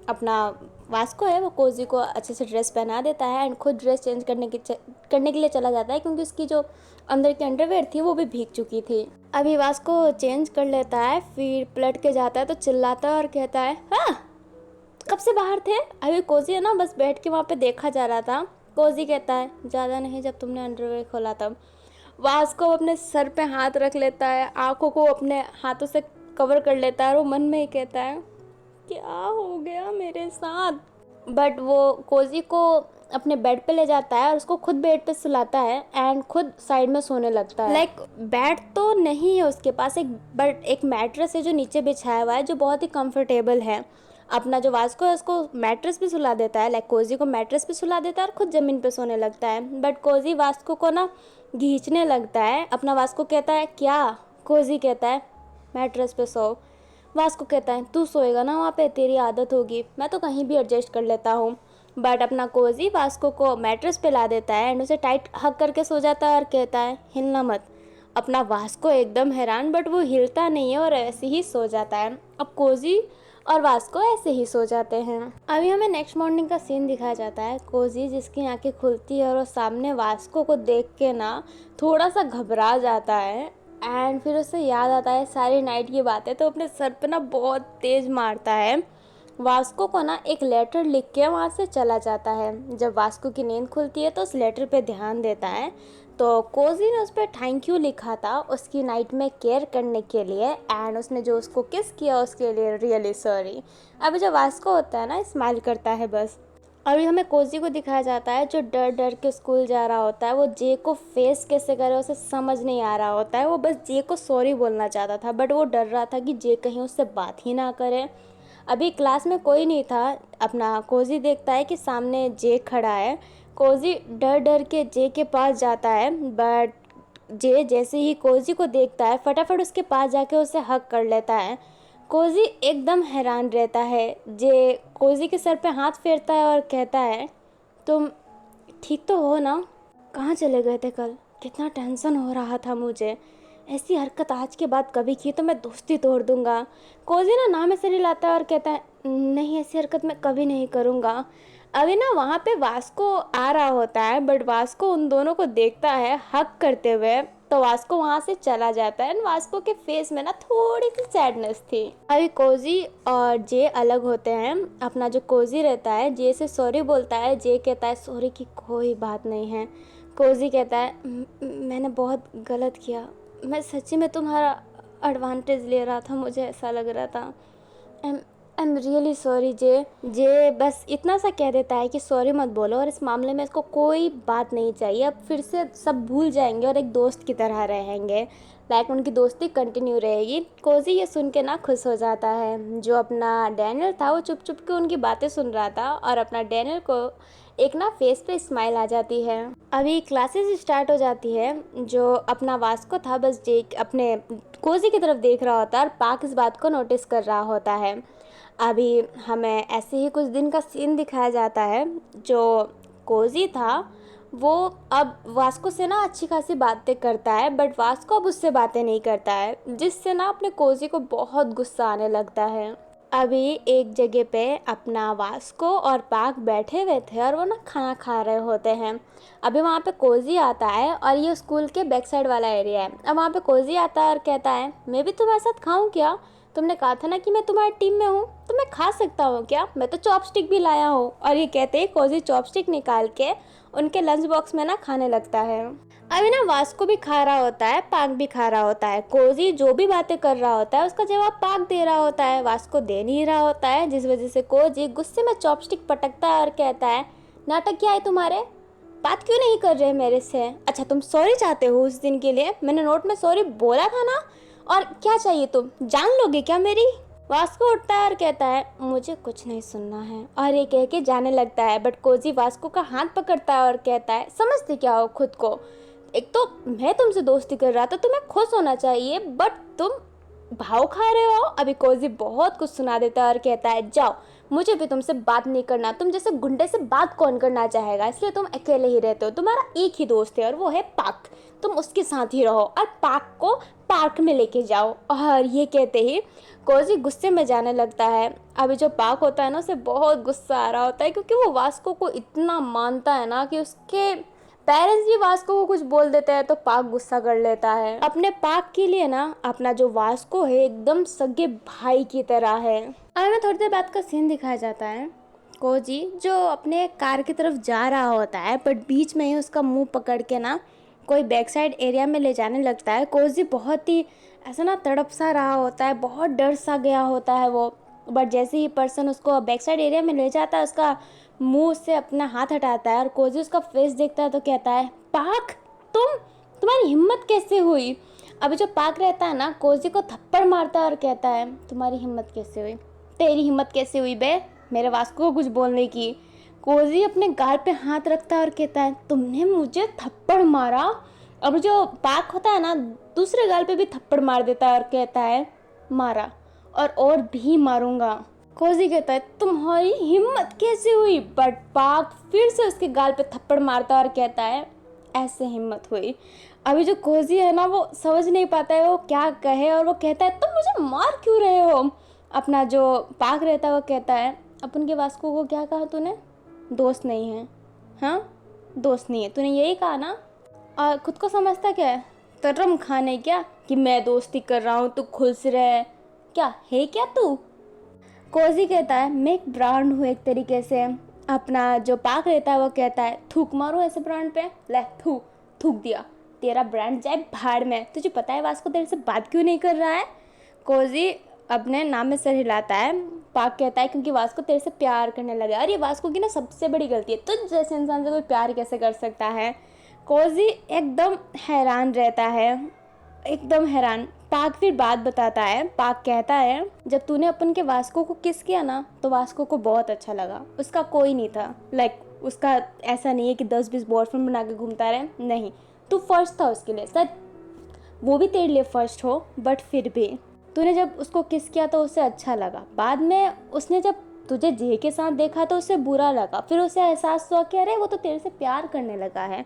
अपना वास्को है वो कोजी को अच्छे से ड्रेस पहना देता है एंड खुद ड्रेस चेंज करने के लिए चला जाता है क्योंकि उसकी जो अंदर की अंडरवेयर थी वो भी भीग चुकी थी। अभी वास्को चेंज कर लेता है, फिर पलट के जाता है तो चिल्लाता है और कहता है हाँ कब से बाहर थे। अभी कोजी है ना बस बैठ के वहाँ पे देखा जा रहा था। कोजी कहता है ज़्यादा नहीं, जब तुमने अंडरवेयर खोला तब। वास्को अपने सर पे हाथ रख लेता है, आंखों को अपने हाथों से कवर कर लेता है और वो मन में ही कहता है क्या हो गया मेरे साथ। बट वो कोजी को अपने बेड पे ले जाता है और उसको खुद बेड पे सुलाता है एंड खुद साइड में सोने लगता है। लाइक बेड तो नहीं है उसके पास, बट एक मैट्रेस है जो नीचे बिछाया हुआ है जो बहुत ही कंफर्टेबल है। अपना जो वास्को है उसको मैट्रेस पे सुला देता है, लाइक कोजी को मैट्रेस पे सुला देता है और खुद ज़मीन पे सोने लगता है। बट कोजी वास्को को ना खींचने लगता है। अपना वास्को कहता है क्या। कोजी कहता है मैट्रेस पे सो। वास्को कहता है तू सोएगा ना वहाँ पे, तेरी आदत होगी, मैं तो कहीं भी एडजस्ट कर लेता हूँ। बट अपना कोजी वास्को को मैट्रेस पे ला देता है एंड उसे टाइट हक करके सो जाता है और कहता है हिलना मत। अपना वास्को एकदम हैरान, बट वो हिलता नहीं है और ऐसे ही सो जाता है। अब कोजी और वास्को ऐसे ही सो जाते हैं। अभी हमें नेक्स्ट मॉर्निंग का सीन दिखाया जाता है। कोजी जिसकी आंखें खुलती है और वो सामने वास्को को देख के ना थोड़ा सा घबरा जाता है, एंड फिर उसे याद आता है सारी नाइट की बातें, तो अपने सर पे ना बहुत तेज मारता है। वास्को को ना एक लेटर लिख के वहाँ से चला जाता है। जब वास्को की नींद खुलती है तो उस लेटर पे ध्यान देता है, तो कोजी ने उस पर थैंक यू लिखा था उसकी नाइट में केयर करने के लिए, एंड उसने जो उसको किस किया उसके लिए रियली सॉरी। अभी जो वास्को होता है ना स्माइल करता है बस। अभी हमें कोजी को दिखाया जाता है जो डर डर के स्कूल जा रहा होता है। वो जे को फेस कैसे करे उसे समझ नहीं आ रहा होता है। वो बस जे को सॉरी बोलना चाहता था, बट वो डर रहा था कि जे कहीं उससे बात ही ना करे। अभी क्लास में कोई नहीं था। अपना कोजी देखता है कि सामने जे खड़ा है। कोजी डर डर के जे के पास जाता है, बट जे जैसे ही कोजी को देखता है फटाफट उसके पास जाके उसे हग कर लेता है। कोजी एकदम हैरान रहता है। जे कोजी के सर पे हाथ फेरता है और कहता है, तुम ठीक तो हो ना? कहाँ चले गए थे कल? कितना टेंशन हो रहा था मुझे। ऐसी हरकत आज के बाद कभी की तो मैं दोस्ती तोड़ दूंगा। कोजी ना नाम से हिलाता है और कहता है, नहीं ऐसी हरकत मैं कभी नहीं करूँगा। अभी ना वहाँ पे वास्को आ रहा होता है, बट वास्को उन दोनों को देखता है हक करते हुए, तो वास्को वहाँ से चला जाता है। वास्को के फेस में ना थोड़ी सी सैडनेस थी। अभी कोजी और जे अलग होते हैं। अपना जो कोजी रहता है जे से सॉरी बोलता है। जे कहता है सॉरी की कोई बात नहीं है। कोजी कहता है, मैंने बहुत गलत किया, मैं सच्ची में तुम्हारा एडवांटेज ले रहा था, मुझे ऐसा लग रहा था। आई एम रियली सॉरी जे। जे बस इतना सा कह देता है कि सॉरी मत बोलो, और इस मामले में इसको कोई बात नहीं चाहिए। अब फिर से सब भूल जाएंगे और एक दोस्त की तरह रहेंगे, लाइक उनकी दोस्ती कंटिन्यू रहेगी। कोजी ये सुन के ना खुश हो जाता है। जो अपना डैनियल था वो चुप चुप के उनकी बातें सुन रहा था, और अपना डैनियल को एक ना फेस पे स्माइल आ जाती है। अभी क्लासेस स्टार्ट हो जाती है। जो अपना वास्को था बस जे अपने कोजी की तरफ देख रहा होता है, और पाक इस बात को नोटिस कर रहा होता है। अभी हमें ऐसे ही कुछ दिन का सीन दिखाया जाता है। जो कोजी था वो अब वास्को से ना अच्छी खासी बातें करता है, बट वास्को अब उससे बातें नहीं करता है, जिससे ना अपने कोजी को बहुत गुस्सा आने लगता है। अभी एक जगह पे अपना वास्को और पाक बैठे हुए थे और वो ना खाना खा रहे होते हैं। अभी वहाँ पे कोजी आता है, और ये स्कूल के बैक साइड वाला एरिया है। अब वहाँ पे कोजी आता है और कहता है, मैं भी तुम्हारे साथ खाऊं क्या? तुमने कहा था ना कि मैं तुम्हारी टीम में हूँ, तो मैं खा सकता हूँ क्या? मैं तो चॉपस्टिक भी लाया हूँ। और ये कहते ही कोजी चॉपस्टिक निकाल के उनके लंच बॉक्स में ना खाने लगता है। अभी ना वास्को भी खा रहा होता है, पाक भी खा रहा होता है। कोजी जो भी बातें कर रहा होता है उसका जवाब पाक दे रहा होता है, वास्को दे नहीं रहा होता है, जिस वजह से कोजी गुस्से में चॉपस्टिक पटकता है और कहता है, नाटक क्या है तुम्हारे? बात क्यों नहीं कर रहे मेरे से? अच्छा तुम सॉरी चाहते हो उस दिन के लिए? मैंने नोट में सॉरी बोला था ना। और क्या चाहिए, तुम जान लोगे क्या मेरी? वास्को उठता है और कहता है, मुझे कुछ नहीं सुनना है, और ये कह के जाने लगता है। बट कोजी वास्को का हाथ पकड़ता है और कहता है, समझते क्या हो खुद को? एक तो मैं तुमसे दोस्ती कर रहा था, तुम्हें खुश होना चाहिए, बट तुम भाव खा रहे हो। अभी कोजी बहुत कुछ सुना देता है और कहता है, जाओ, मुझे भी तुमसे बात नहीं करना। तुम जैसे गुंडे से बात कौन करना चाहेगा? इसलिए तुम अकेले ही रहते हो। तुम्हारा एक ही दोस्त है और वो है पाक, तुम उसके साथ ही रहो, और पाक को पार्क में लेके जाओ। और ये कहते ही कोजी गुस्से में जाने लगता है। अभी जो पाक होता है ना उसे बहुत गुस्सा आ रहा होता है, क्योंकि वो वास्को को इतना मानता है ना कि उसके पेरेंट्स भी वास्को को कुछ बोल देते हैं तो पाक गुस्सा कर लेता है। अपने पाक के लिए ना अपना जो वास्को है एकदम सगे भाई की तरह है। हमें थोड़ी देर बाद का सीन दिखाया जाता है। कोजी जो अपने कार की तरफ जा रहा होता है, बट बीच में ही उसका मुंह पकड़ के ना कोई बैक साइड एरिया में ले जाने लगता है। कोजी बहुत ही ऐसा ना तड़प सा रहा होता है, बहुत डर सा गया होता है वो। बट जैसे ही पर्सन उसको बैक साइड एरिया में ले जाता है, उसका मुंह से अपना हाथ हटाता है और कोजी उसका फेस देखता है तो कहता है, पाक, तुम्हारी हिम्मत कैसे हुई? अभी जो पाक रहता है ना कोजी को थप्पड़ मारता है और कहता है, तुम्हारी हिम्मत कैसे हुई? तेरी हिम्मत कैसे हुई बे मेरे वास्को को कुछ बोलने की? कोजी अपने गाल पे हाथ रखता है और कहता है, तुमने मुझे थप्पड़ मारा? अब जो पाक होता है ना दूसरे गाल पे भी थप्पड़ मार देता है और कहता है, मारा और भी मारूंगा। कोजी कहता है, तुम्हारी हिम्मत कैसे हुई? बट पाक फिर से उसके गाल पे थप्पड़ मारता है और कहता है, ऐसे हिम्मत हुई। अभी जो कोजी है ना वो समझ नहीं पाता है वो क्या कहे, और वो कहता है तुम मुझे मार क्यों रहे हो। अपना जो पाक रहता है वो कहता है अपन के वास्को को क्या कहा तूने, दोस्त नहीं है। हाँ, दोस्त नहीं है, तूने यही कहा ना। और खुद को समझता क्या है, तरम खाने क्या कि मैं दोस्ती कर रहा हूँ, तू खुश रहे, क्या है क्या तू। कोजी कहता है मैं एक ब्रांड हूँ एक तरीके से। अपना जो पाक रहता है वो कहता है थूक मारो ऐसे ब्रांड पे, ले थूक दिया, तेरा ब्रांड जाए भाड़ में। तुझे पता है वास्को तेरे से बात क्यों नहीं कर रहा है। कोजी अपने नाम में सर हिलाता है। पाक कहता है क्योंकि वास्को तेरे से प्यार करने लगा। और ये वास्को की ना सबसे बड़ी गलती है, तुझ जैसे इंसान से कोई प्यार कैसे कर सकता है। कोजी एकदम हैरान रहता है, एकदम हैरान। पाक फिर बात बताता है। पाक कहता है जब तूने अपन के वास्को को किस किया ना तो वास्को को बहुत अच्छा लगा। उसका कोई नहीं था, उसका ऐसा नहीं है कि 10-20 बॉयफ्रेंड बना के घूमता रहे, नहीं, तू फर्स्ट था उसके लिए। शायद वो भी तेरे लिए फर्स्ट हो, बट फिर भी तूने जब उसको किस किया तो उसे अच्छा लगा। बाद में उसने जब तुझे जे के साथ देखा तो उसे बुरा लगा। फिर उसे एहसास हुआ कि अरे वो तो तेरे से प्यार करने लगा है,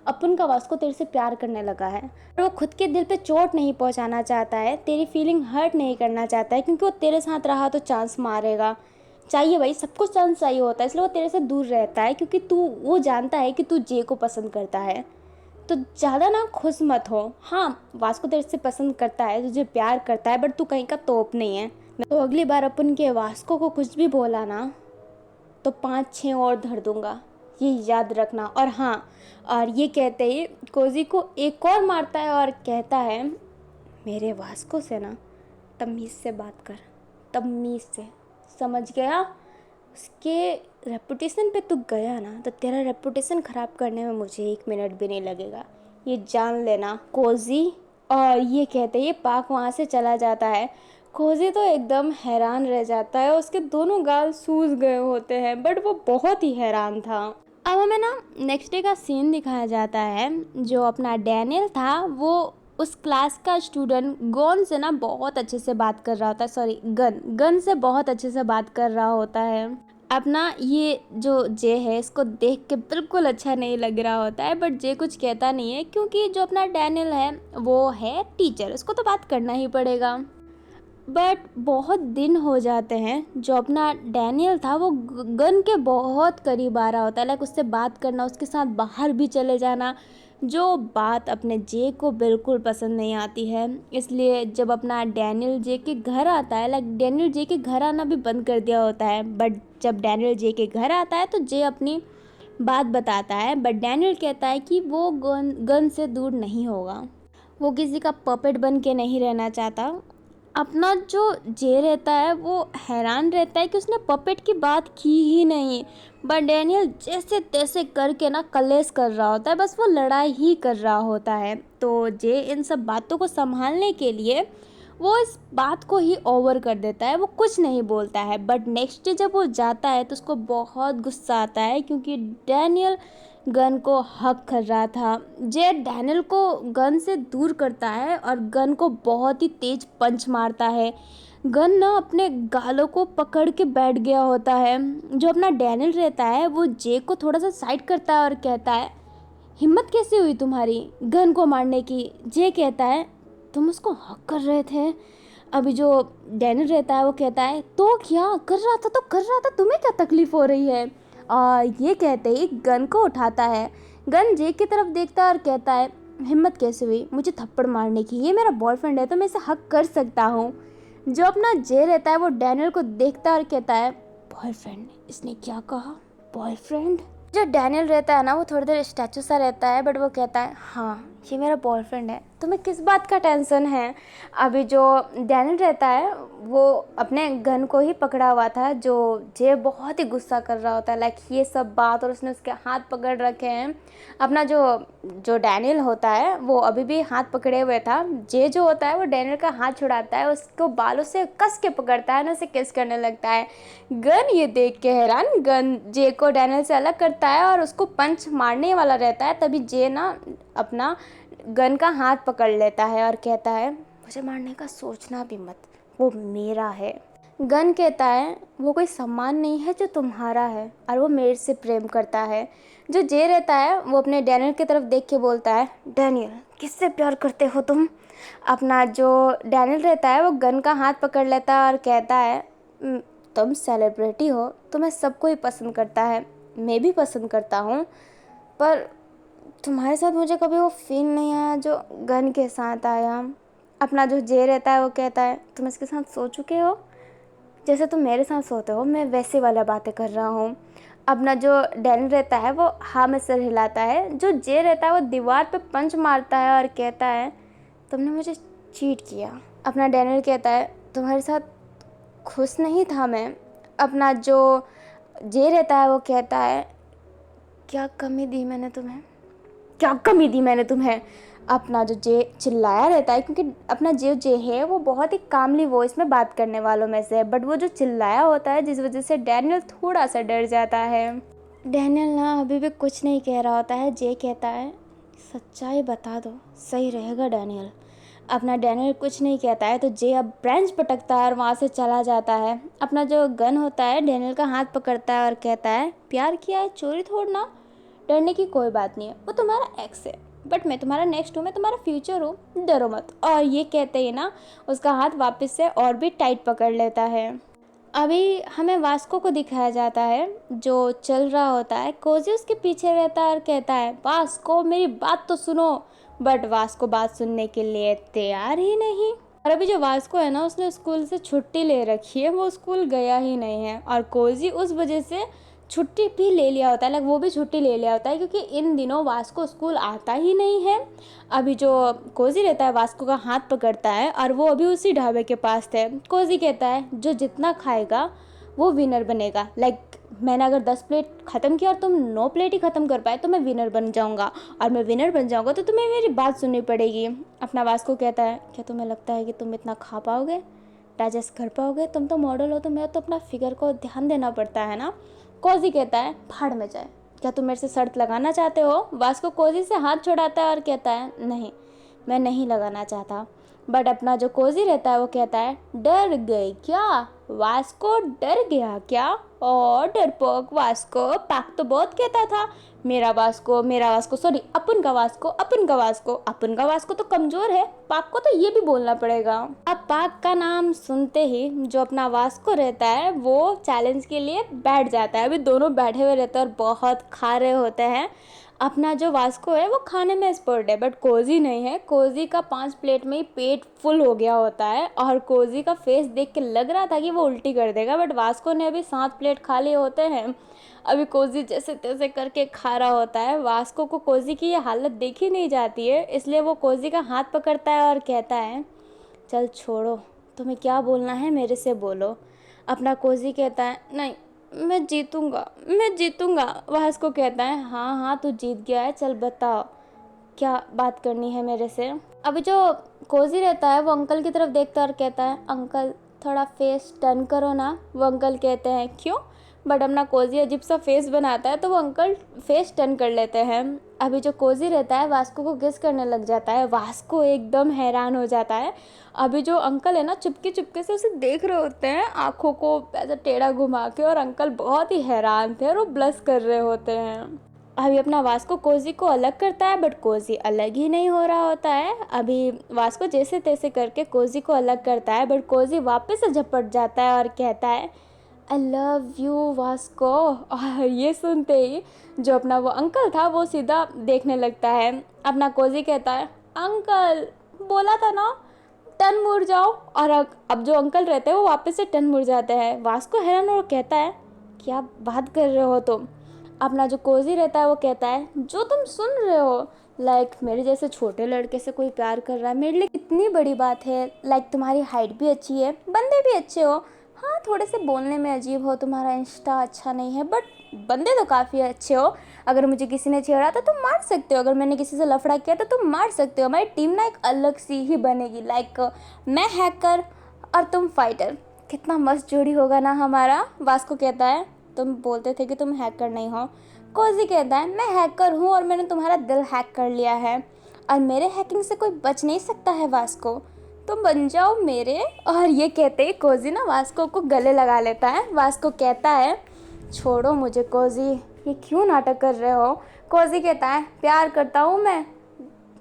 अपन का वास्को तेरे से प्यार करने लगा है। और वो खुद के दिल पे चोट नहीं पहुंचाना चाहता है, तेरी फीलिंग हर्ट नहीं करना चाहता है, क्योंकि वो तेरे साथ रहा तो चांस मारेगा। चाहिए भाई, सबको चांस चाहिए होता है, इसलिए वो तेरे से दूर रहता है, क्योंकि वो जानता है कि तू जे को पसंद करता है। तो ज़्यादा ना खुश मत हो। हाँ, वास्को तेरे से पसंद करता है, तुझे प्यार करता है, बट तू कहीं का तोप नहीं है। तो अगली बार अपन के वास्को को कुछ भी बोला ना तो 5-6 और धर दूंगा, ये याद रखना। और हाँ, और ये कहते ही कोजी को एक और मारता है और कहता है मेरे वास्को से ना तमीज़ से बात कर, तमीज़ से, समझ गया। उसके रेपुटेशन पे तू गया ना तो तेरा रेपुटेशन ख़राब करने में मुझे 1 मिनट भी नहीं लगेगा, ये जान लेना कोजी। और ये कहते ही पाक वहाँ से चला जाता है। कोजी तो एकदम हैरान रह जाता है, उसके दोनों गाल सूज गए होते हैं, बट वो बहुत ही हैरान था। अब हमें ना नेक्स्ट डे का सीन दिखाया जाता है। जो अपना डैनियल था वो उस क्लास का स्टूडेंट गॉन से ना बहुत अच्छे से बात कर रहा होता है, सॉरी गन से बहुत अच्छे से बात कर रहा होता है। अपना ये जो जे है इसको देख के बिल्कुल अच्छा नहीं लग रहा होता है, बट जे कुछ कहता नहीं है, क्योंकि जो अपना डैनियल है वो है टीचर, उसको तो बात करना ही पड़ेगा। बट बहुत दिन हो जाते हैं, जो अपना डैनियल था वो गन के बहुत करीब आ रहा होता है, उससे बात करना, उसके साथ बाहर भी चले जाना, जो बात अपने जे को बिल्कुल पसंद नहीं आती है। इसलिए जब अपना डैनियल जे के घर आता है, डैनियल जे के घर आना भी बंद कर दिया होता है, बट जब डैनियल जे के घर आता है तो जे अपनी बात बताता है। बट डैनियल कहता है कि वो गन से दूर नहीं होगा, वो किसी का पपेट बन के नहीं रहना चाहता। अपना जो जे रहता है वो हैरान रहता है कि उसने पपेट की बात की ही नहीं, बट डैनियल जैसे तैसे करके ना कलेश कर रहा होता है, बस वो लड़ाई ही कर रहा होता है। तो जे इन सब बातों को संभालने के लिए वो इस बात को ही ओवर कर देता है, वो कुछ नहीं बोलता है। बट नेक्स्ट डे जब वो जाता है तो उसको बहुत गुस्सा आता है, क्योंकि डैनियल गन को हक कर रहा था। जे डैनियल को गन से दूर करता है और गन को बहुत ही तेज पंच मारता है। गन ना अपने गालों को पकड़ के बैठ गया होता है। जो अपना डैनियल रहता है वो जे को थोड़ा सा साइड करता है और कहता है हिम्मत कैसे हुई तुम्हारी गन को मारने की। जे कहता है तुम उसको हक कर रहे थे। अभी जो डैनियल रहता है वो कहता है तो क्या कर रहा था, तो कर रहा था, तुम्हें क्या तकलीफ हो रही है। ये कहते ही गन को उठाता है। गन जे की तरफ देखता है और कहता है हिम्मत कैसे हुई मुझे थप्पड़ मारने की, ये मेरा बॉयफ्रेंड है तो मैं इसे हक कर सकता हूँ। जो अपना जे रहता है वो डैनियल को देखता है और कहता है बॉयफ्रेंड, इसने क्या कहा, बॉयफ्रेंड। जो डैनियल रहता है ना वो थोड़ी देर स्टैचू सा रहता है, बट वो कहता है हाँ ये मेरा बॉयफ्रेंड है, तुम्हें किस बात का टेंशन है। अभी जो डैनियल रहता है वो अपने गन को ही पकड़ा हुआ था। जो जे बहुत ही गुस्सा कर रहा होता है ये सब बात, और उसने उसके हाथ पकड़ रखे हैं। अपना जो जो डैनियल होता है वो अभी भी हाथ पकड़े हुए था। जे जो होता है वो डैनियल का हाथ छुड़ाता है, उसको बालों से कस के पकड़ता है ना, उसे किस करने लगता है। गन ये देख के हैरान, गन जे को डैनियल से अलग करता है और उसको पंच मारने वाला रहता है। तभी जे ना अपना गन का हाथ पकड़ लेता है और कहता है मुझे मारने का सोचना भी मत, वो मेरा है। गन कहता है वो कोई सम्मान नहीं है जो तुम्हारा है, और वो मेरे से प्रेम करता है। जो जे रहता है वो अपने डैनियल की तरफ देख के बोलता है, डैनियल किससे प्यार करते हो तुम? अपना जो डैनियल रहता है वो गन का हाथ पकड़ लेता है और कहता है, तुम सेलिब्रिटी हो, तुम्हें सबको ही पसंद करता है, मैं भी पसंद करता हूँ, पर तुम्हारे साथ मुझे कभी वो फील नहीं आया जो गन के साथ आया। अपना जो जे रहता है वो कहता है, तुम इसके साथ सो चुके हो? जैसे तुम मेरे साथ सोते हो मैं वैसे वाला बातें कर रहा हूँ। अपना जो डैनियल रहता है वो हाँ में सिर हिलाता है। जो जे रहता है वो दीवार पे पंच मारता है और कहता है, तुमने मुझे चीट किया। अपना डैनियल कहता है, तुम्हारे साथ खुश नहीं था मैं। अपना जो जे रहता है वो कहता है, क्या कमी दी मैंने तुम्हें, क्या कमी दी मैंने तुम्हें? अपना जो जे चिल्लाया रहता है, क्योंकि अपना जो जे है वो बहुत ही कामली वॉइस में बात करने वालों में से है, बट वो जो चिल्लाया होता है जिस वजह से डैनियल थोड़ा सा डर जाता है। डैनियल ना अभी भी कुछ नहीं कह रहा होता है। जे कहता है, सच्चाई बता दो, सही रहेगा डैनियल। अपना डैनियल कुछ नहीं कहता है तो जे अब ब्रेंच पटकता है और वहाँ से चला जाता है। अपना जो गन होता है डैनियल का हाथ पकड़ता है और कहता है, प्यार किया है चोरी थोड़ना, डरने की कोई बात नहीं है, वो तुम्हारा एक्स है, बट मैं तुम्हारा नेक्स्ट हूँ, मैं तुम्हारा फ्यूचर हूँ, डरो मत। और ये कहते ही ना उसका हाथ वापस से और भी टाइट पकड़ लेता है। अभी हमें वास्को को दिखाया जाता है जो चल रहा होता है। कोजी उसके पीछे रहता है और कहता है, वास्को मेरी बात तो सुनो, बट वास्को बात सुनने के लिए तैयार ही नहीं। और अभी जो वास्को है ना उसने स्कूल से छुट्टी ले रखी है, वो स्कूल गया ही नहीं है, और कोजी उस वजह से छुट्टी भी ले लिया होता है, लाइक वो भी छुट्टी ले लिया होता है क्योंकि इन दिनों वास्को स्कूल आता ही नहीं है। अभी जो कोजी रहता है वास्को का हाथ पकड़ता है और वो अभी उसी ढाबे के पास थे। कोजी कहता है, जो जितना खाएगा वो विनर बनेगा, लाइक मैंने अगर 10 प्लेट ख़त्म किया और तुम 9 प्लेट ही ख़त्म कर पाए तो मैं विनर बन जाऊंगा, और मैं विनर बन जाऊंगा तो तुम्हें मेरी बात सुननी पड़ेगी। अपना वास्को कहता है, क्या तुम्हें लगता है कि तुम इतना खा पाओगे, डाइजेस्ट कर पाओगे? तुम तो मॉडल हो, तो मैं तो अपना फिगर को ध्यान देना पड़ता है ना। कोजी कहता है, भाड़ में जाए, क्या तुम मेरे से शर्त लगाना चाहते हो? वास्को कोजी से हाथ छुड़ाता है और कहता है, नहीं मैं नहीं लगाना चाहता। बट अपना जो कोजी रहता है वो कहता है, डर गई क्या? वास्को डर गया क्या? और डरपोक वास्को, पाक तो बहुत कहता था, मेरा वास्को सॉरी अपन का वास्को, अपन का वास्को, अपन का वास्को तो कमजोर है, पाक को तो ये भी बोलना पड़ेगा। अब पाक का नाम सुनते ही जो अपना वास्को रहता है वो चैलेंज के लिए बैठ जाता है। अभी दोनों बैठे हुए रहते हैं और बहुत खा रहे होते हैं। अपना जो वास्को है वो खाने में एक्सपर्ट है, बट कोजी नहीं है। कोजी का 5 प्लेट में ही पेट फुल हो गया होता है और कोजी का फेस देख के लग रहा था कि वो उल्टी कर देगा, बट वास्को ने अभी 7 प्लेट खा लिए होते हैं। अभी कोजी जैसे तैसे करके खा रहा होता है। वास्को को कोजी की ये हालत देखी नहीं जाती है, इसलिए वो कोजी का हाथ पकड़ता है और कहता है, चल छोड़ो, तुम्हें क्या बोलना है मेरे से बोलो। अपना कोजी कहता है, नहीं मैं जीतूंगा, मैं जीतूंगा। वास्को कहता है, हाँ हाँ तू जीत गया है, चल बताओ क्या बात करनी है मेरे से। अभी जो कोजी रहता है वो अंकल की तरफ देखता है और कहता है, अंकल थोड़ा फेस टर्न करो ना। वो अंकल कहते हैं, क्यों? बट अपना कोजी अजीब सा फेस बनाता है तो वो अंकल फेस टर्न कर लेते हैं। अभी जो कोजी रहता है वास्को को गेस करने लग जाता है। वास्को एकदम हैरान हो जाता है। अभी जो अंकल है ना चुपके चुपके से उसे देख रहे होते हैं आंखों को ऐसा टेढ़ा घुमा के, और अंकल बहुत ही हैरान थे और वो ब्लश कर रहे होते हैं। अभी अपना वास्को कोजी को अलग करता है, बट कोजी अलग ही नहीं हो रहा होता है। अभी वास्को जैसे तैसे करके कोजी को अलग करता है, बट कोजी वापस से झपट जाता है और कहता है, आई लव यू वास्को। और ये सुनते ही जो अपना वो अंकल था वो सीधा देखने लगता है। अपना कोजी कहता है, अंकल बोला था ना टन मुड़ जाओ, और अब जो अंकल रहते हैं वो वापस से टन मुड़ जाते हैं। वास्को हैरान और कहता है, क्या बात कर रहे हो तुम? अपना जो कोजी रहता है वो कहता है, जो तुम सुन रहे हो, लाइक मेरे जैसे छोटे लड़के से कोई प्यार कर रहा है मेरे लिए कितनी बड़ी बात है। लाइक तुम्हारी हाइट भी अच्छी है, बंदे भी अच्छे हो, हाँ थोड़े से बोलने में अजीब हो, तुम्हारा इंस्टा अच्छा नहीं है, बट बंदे तो काफ़ी अच्छे हो। अगर मुझे किसी ने छेड़ा तो तुम मार सकते हो, अगर मैंने किसी से लफड़ा किया तो तुम मार सकते हो। हमारी टीम ना एक अलग सी ही बनेगी, लाइक मैं हैकर और तुम फाइटर, कितना मस्त जोड़ी होगा ना हमारा। वास्को कहता है, तुम बोलते थे कि तुम हैकर नहीं हो। कोजी कहता है, मैं हैकर हूँ और मैंने तुम्हारा दिल हैक कर लिया है, और मेरे हैकिंग से कोई बच नहीं सकता है वास्को। तुम बन जाओ मेरे। और ये कहते ही कोजी ना वास्को को गले लगा लेता है। वास्को कहता है छोड़ो मुझे कोजी, ये क्यों नाटक कर रहे हो। कोजी कहता है प्यार करता हूँ मैं,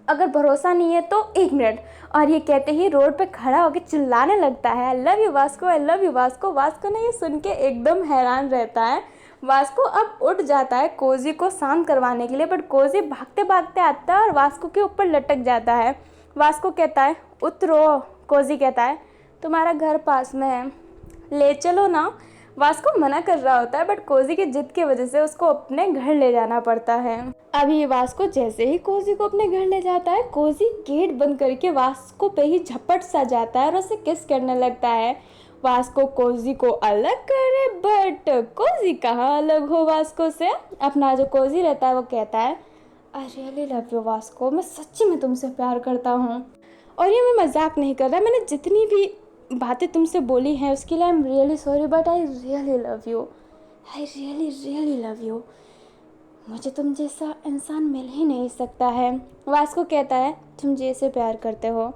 अगर भरोसा नहीं है तो 1 मिनट। और ये कहते ही रोड पे खड़ा होकर चिल्लाने लगता है I love you Vasco, I love you Vasco. Vasco ने ये सुन के एकदम हैरान रहता है। वास्को अब उठ जाता है कोजी को शांत करवाने के लिए, बट कोजी भागते भागते आता है और वास्को के ऊपर लटक जाता है। वास्को कहता है उतरो। कोजी कहता है तुम्हारा घर पास में है, ले चलो ना। वास्को मना कर रहा होता है, बट कोजी की जिद की वजह से उसको अपने घर ले जाना पड़ता है। अभी वास्को जैसे ही कोजी को अपने घर ले जाता है, कोजी गेट बंद करके वास्को पे ही झपट सा जाता है और उसे किस करने लगता है। वास्को कोजी को अलग करे, बट कोजी कहाँ अलग हो वास्को से। अपना जो कोजी रहता है वो कहता है I really love you Vasco, मैं सच्ची में तुमसे प्यार करता हूँ और ये मैं मजाक नहीं कर रहा। मैंने जितनी भी बातें तुमसे बोली हैं उसके लिए I am really sorry, but I really love you, I really really love you. मुझे तुम जैसा इंसान मिल ही नहीं सकता है। वास्को कहता है तुम जे से प्यार करते हो।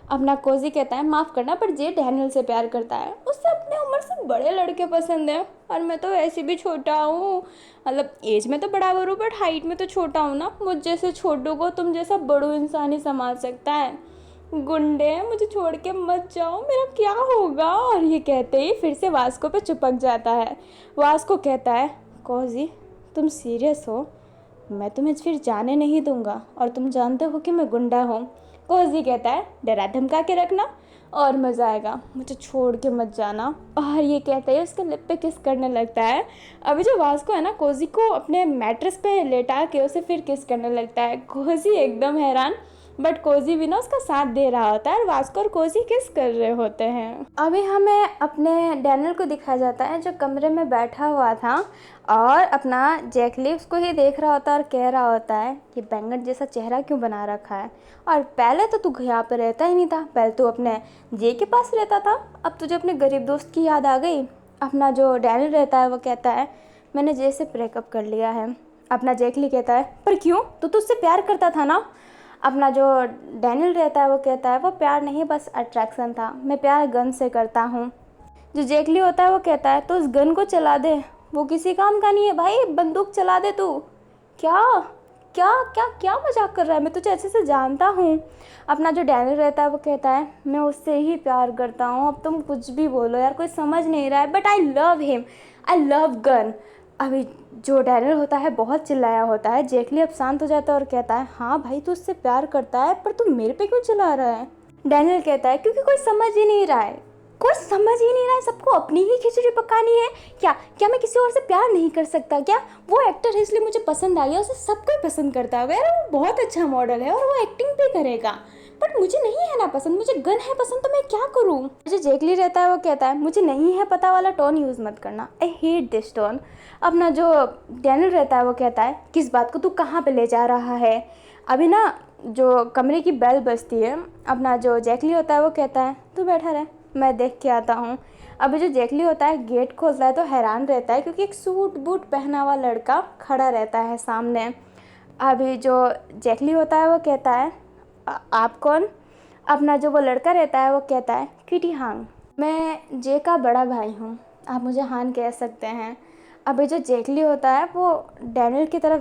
अपना कोजी कहता है माफ़ करना, पर जे डैनियल से प्यार करता है, उससे अपने उम्र से बड़े लड़के पसंद हैं और मैं तो वैसे भी छोटा हूँ, मतलब एज में तो बराबर हूँ बट हाइट में तो छोटा हूँ ना। मुझ जैसे छोटों को तुम जैसा बड़ो इंसान ही संभाल सकता है। गुंडे मुझे छोड़ के मत जाओ, मेरा क्या होगा। और ये कहते ही फिर से वास्को पे चिपक जाता है। वास्को कहता है कोजी तुम सीरियस हो, मैं तुम्हें फिर जाने नहीं दूंगा और तुम जानते हो कि मैं गुंडा हूँ। कोजी कहता है डरा धमका के रखना और मज़ा आएगा, मुझे छोड़ के मत जाना। और ये कहते ही उसके लिप पे किस करने लगता है। अभी जो वास्को है ना कोजी को अपने मैट्रेस पे लेटा के उसे फिर किस करने लगता है। कोजी एकदम हैरान, बट कोजी भी ना उसका साथ दे रहा होता है और वास्को और कोजी किस कर रहे होते हैं। अभी हमें अपने डैनियल को दिखाया जाता है जो कमरे में बैठा हुआ था और अपना जैकली उसको ही देख रहा होता है और कह रहा होता है कि बैंगन जैसा चेहरा क्यों बना रखा है, और पहले तो तू यहाँ पे रहता ही नहीं था, पहले तू अपने जे के पास रहता था, अब तुझे अपने गरीब दोस्त की याद आ गई। अपना जो डैनियल रहता है वो कहता है मैंने जे से ब्रेकअप कर लिया है। अपना जैकली कहता है पर क्यों, तू तो उससे प्यार करता था ना। अपना जो डैनियल रहता है वो कहता है वो प्यार नहीं बस अट्रैक्शन था, मैं प्यार गन से करता हूँ। जो जैकली होता है वो कहता है तो उस गन को चला दे, वो किसी काम का नहीं है भाई, बंदूक चला दे तू। क्या क्या क्या क्या मजाक कर रहा है, मैं तुझे अच्छे से जानता हूँ। अपना जो डैनियल रहता है वो कहता है मैं उससे ही प्यार करता हूँ, अब तुम कुछ भी बोलो यार कोई समझ नहीं रहा है, but I love him, I love gun. अभी जो डैनियल होता है बहुत चिल्लाया होता है। जैकली अब शांत हो जाता है और कहता है हाँ भाई तू उससे प्यार करता है, पर तू मेरे पे क्यों चिल्ला रहा है। डैनियल कहता है क्योंकि कोई समझ ही नहीं रहा है, कोई समझ ही नहीं रहा है, सबको अपनी ही खिचड़ी पकानी है। क्या क्या मैं किसी और से प्यार नहीं कर सकता क्या, वो एक्टर है इसलिए मुझे पसंद आ गया, उसे सब कोई पसंद करता होगा यार, वो बहुत अच्छा मॉडल है और वो एक्टिंग भी करेगा, बट मुझे नहीं है ना पसंद, मुझे गन है पसंद, तो मैं क्या करूँ। जो जैकली रहता है वो कहता है मुझे नहीं है पता वाला टोन यूज़ मत करना, आई हेट दिस टोन। अपना जो डैनियल रहता है वो कहता है किस बात को तू कहाँ पे ले जा रहा है। अभी ना जो कमरे की बेल बजती है, अपना जो जैकली होता है वो कहता है तू बैठा रह मैं देख के आता हूँ। अभी जो जैकली होता है गेट खोलता है तो हैरान रहता है क्योंकि एक सूट बूट पहना हुआ लड़का खड़ा रहता है सामने। अभी जो जैकली होता है वो कहता है आप कौन। अपना जो वो लड़का रहता है वो कहता है किटी हांग, मैं जे का बड़ा भाई हूँ, आप मुझे हान कह सकते हैं। अभी जो जैकली होता है वो डैनियल की तरफ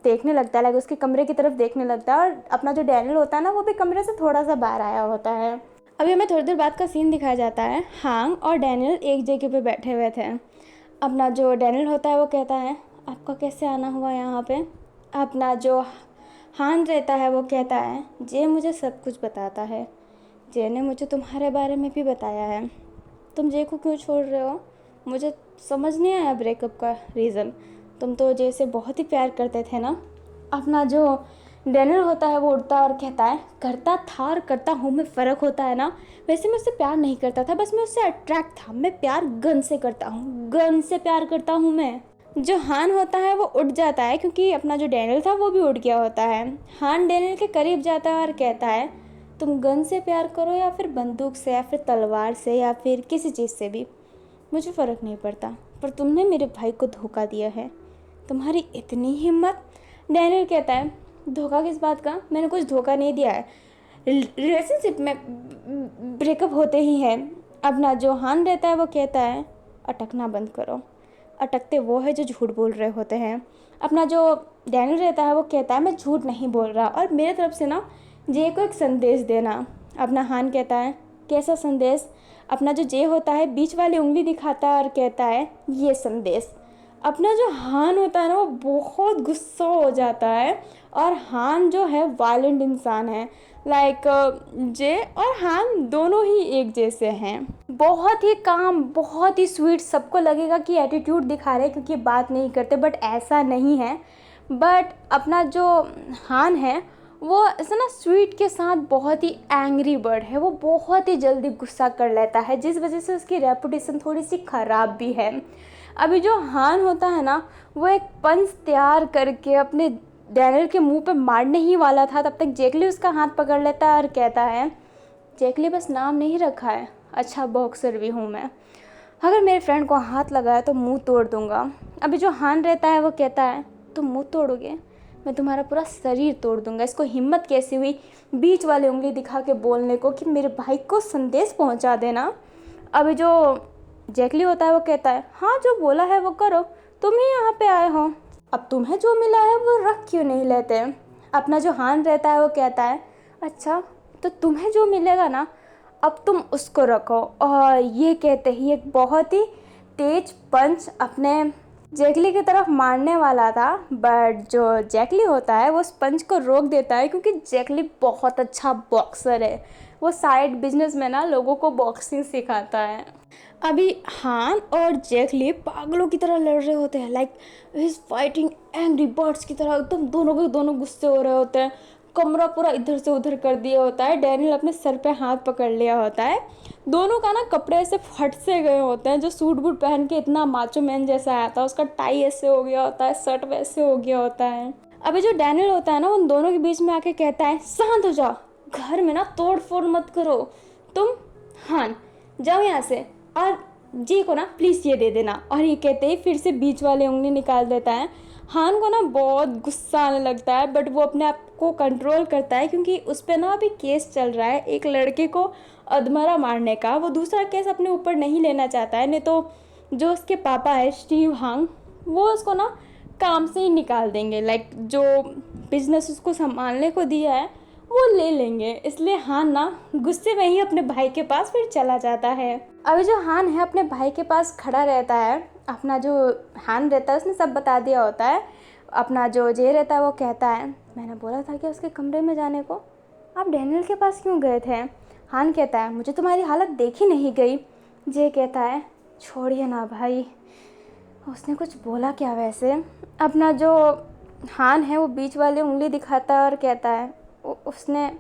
देखने लगता है, लाइक उसके कमरे की तरफ देखने लगता है, और अपना जो डैनियल होता है ना वो भी कमरे से थोड़ा सा बाहर आया होता है। अभी हमें थोड़ी देर बाद का सीन दिखाया जाता है। हांग और डैनियल एक जगह पे बैठे हुए थे। अपना जो डैनियल होता है वो कहता है आपका कैसे आना हुआ यहाँ पे। अपना जो हान रहता है वो कहता है जे मुझे सब कुछ बताता है, जे ने मुझे तुम्हारे बारे में भी बताया है, तुम जे को क्यों छोड़ रहे हो, मुझे समझ नहीं आया ब्रेकअप का रीज़न, तुम तो जे से बहुत ही प्यार करते थे ना। अपना जो डैनियल होता है वो उठता और कहता है करता था और करता हूँ में फ़र्क होता है ना, वैसे मैं उससे प्यार नहीं करता था, बस मैं उससे अट्रैक्ट था, मैं प्यार गन से करता हूँ, गन से प्यार करता हूँ मैं। जो हान होता है वो उठ जाता है क्योंकि अपना जो डैनियल था वो भी उठ गया होता है। हान डैनियल के करीब जाता है और कहता है तुम गन से प्यार करो या फिर बंदूक से या फिर तलवार से या फिर किसी चीज़ से भी, मुझे फ़र्क नहीं पड़ता, पर तुमने मेरे भाई को धोखा दिया है, तुम्हारी इतनी हिम्मत। डैनियल कहता है धोखा किस बात का, मैंने कुछ धोखा नहीं दिया है, रिलेशनशिप में ब्रेकअप होते ही है। अपना जो हान रहता है वो कहता है अटकना बंद करो। अटकते वो है जो झूठ बोल रहे होते हैं। अपना जो डैनियल रहता है वो कहता है मैं झूठ नहीं बोल रहा और मेरे तरफ से ना जे को एक संदेश देना। अपना हान कहता है कैसा संदेश। अपना जो जे होता है बीच वाली उंगली दिखाता है और कहता है ये संदेश। अपना जो हान होता है ना वो बहुत गुस्सा हो जाता है और हान जो है वायलेंट इंसान है। लाइक जे और हान दोनों ही एक जैसे हैं। बहुत ही काम, बहुत ही स्वीट, सबको लगेगा कि एटीट्यूड दिखा रहे हैं क्योंकि बात नहीं करते, बट ऐसा नहीं है। बट अपना जो हान है वो ऐसा ना स्वीट के साथ बहुत ही एंग्री बर्ड है। वो बहुत ही जल्दी गुस्सा कर लेता है जिस वजह से उसकी रेपुटेशन थोड़ी सी ख़राब भी है। अभी जो हान होता है ना वो एक पंच तैयार करके अपने डैनियल के मुंह पे मारने ही वाला था, तब तक जैकली उसका हाथ पकड़ लेता है और कहता है जैकली बस नाम नहीं रखा है, अच्छा बॉक्सर भी हूँ मैं। अगर मेरे फ्रेंड को हाथ लगाया तो मुंह तोड़ दूंगा। अभी जो हान रहता है वो कहता है तुम मुंह तोड़ोगे, मैं तुम्हारा पूरा शरीर तोड़ दूंगा। इसको हिम्मत कैसी हुई बीच वाली उंगली दिखा के बोलने को कि मेरे भाई को संदेश पहुंचा देना। अभी जो जैकली होता है वो कहता है हाँ जो बोला है वो करो, तुम ही यहाँ पे आए हो, अब तुम्हें जो मिला है वो रख क्यों नहीं लेते। अपना जो हान रहता है वो कहता है अच्छा तो तुम्हें जो मिलेगा ना अब तुम उसको रखो। और ये कहते ही एक बहुत ही तेज पंच अपने जैकली की तरफ मारने वाला था, बट जो जैकली होता है वो उस पंच को रोक देता है क्योंकि जैकली बहुत अच्छा बॉक्सर है। वो साइड बिजनेस में ना लोगों को बॉक्सिंग सिखाता है। अभी हान और जैकली पागलों की तरह लड़ रहे होते हैं, like is fighting angry birds की तरह। एकदम दोनों के दोनों गुस्से हो रहे होते हैं, कमरा पूरा इधर से उधर कर दिया होता है। डैनियल अपने सर पे हाथ पकड़ लिया होता है। दोनों का ना कपड़े ऐसे फट से गए होते हैं। जो सूट बूट पहन के इतना माचो मैन जैसा आया था उसका टाई ऐसे हो गया होता है, शर्ट वैसे हो गया होता है। अभी जो डैनियल होता है ना उन दोनों के बीच में आके कहता है शांत हो जाओ, घर में ना तोड़ फोड़ मत करो। तुम हान जाओ यहाँ से और जी को ना प्लीज़ ये दे देना। और ये कहते ही फिर से बीच वाली उंगली निकाल देता है। हान को ना बहुत गुस्सा आने लगता है बट वो अपने आप को कंट्रोल करता है क्योंकि उस पर ना अभी केस चल रहा है एक लड़के को अधमरा मारने का। वो दूसरा केस अपने ऊपर नहीं लेना चाहता है, नहीं तो जो उसके पापा है स्टीव हांग वो उसको ना काम से ही निकाल देंगे। लाइक जो बिजनेस उसको संभालने को दिया है वो ले लेंगे। इसलिए हान ना गुस्से में ही अपने भाई के पास फिर चला जाता है। अभी जो हान है अपने भाई के पास खड़ा रहता है। अपना जो हान रहता है उसने सब बता दिया होता है। अपना जो जे रहता है वो कहता है मैंने बोला था कि उसके कमरे में जाने को, आप डैनियल के पास क्यों गए थे। हान कहता है मुझे तुम्हारी हालत देखी नहीं गई। जे कहता है छोड़िए ना भाई, उसने कुछ बोला क्या वैसे। अपना जो हान है वो बीच वाली उंगली दिखाता है और कहता है उसने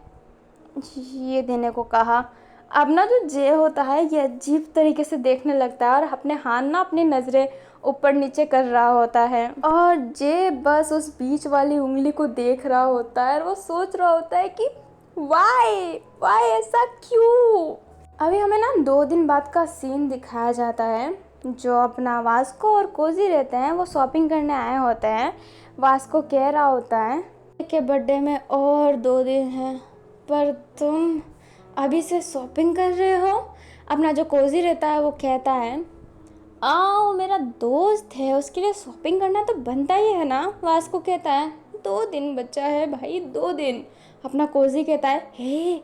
ये देने को कहा। अब ना जो जे होता है ये अजीब तरीके से देखने लगता है और अपने हान ना अपनी नज़रें ऊपर नीचे कर रहा होता है और जे बस उस बीच वाली उंगली को देख रहा होता है और वो सोच रहा होता है कि वाई ऐसा क्यों। अभी हमें ना 2 दिन बाद का सीन दिखाया जाता है। जो अपना वास्को और कोजी रहते हैं वो शॉपिंग करने आए होते हैं। वास्को कह रहा होता है के बर्थडे में और 2 दिन हैं पर तुम अभी से शॉपिंग कर रहे हो। अपना जो कोजी रहता है वो कहता है आओ मेरा दोस्त है उसके लिए शॉपिंग करना तो बनता ही है ना। वास्को कहता है 2 दिन बच्चा है भाई, 2 दिन। अपना कोजी कहता है हे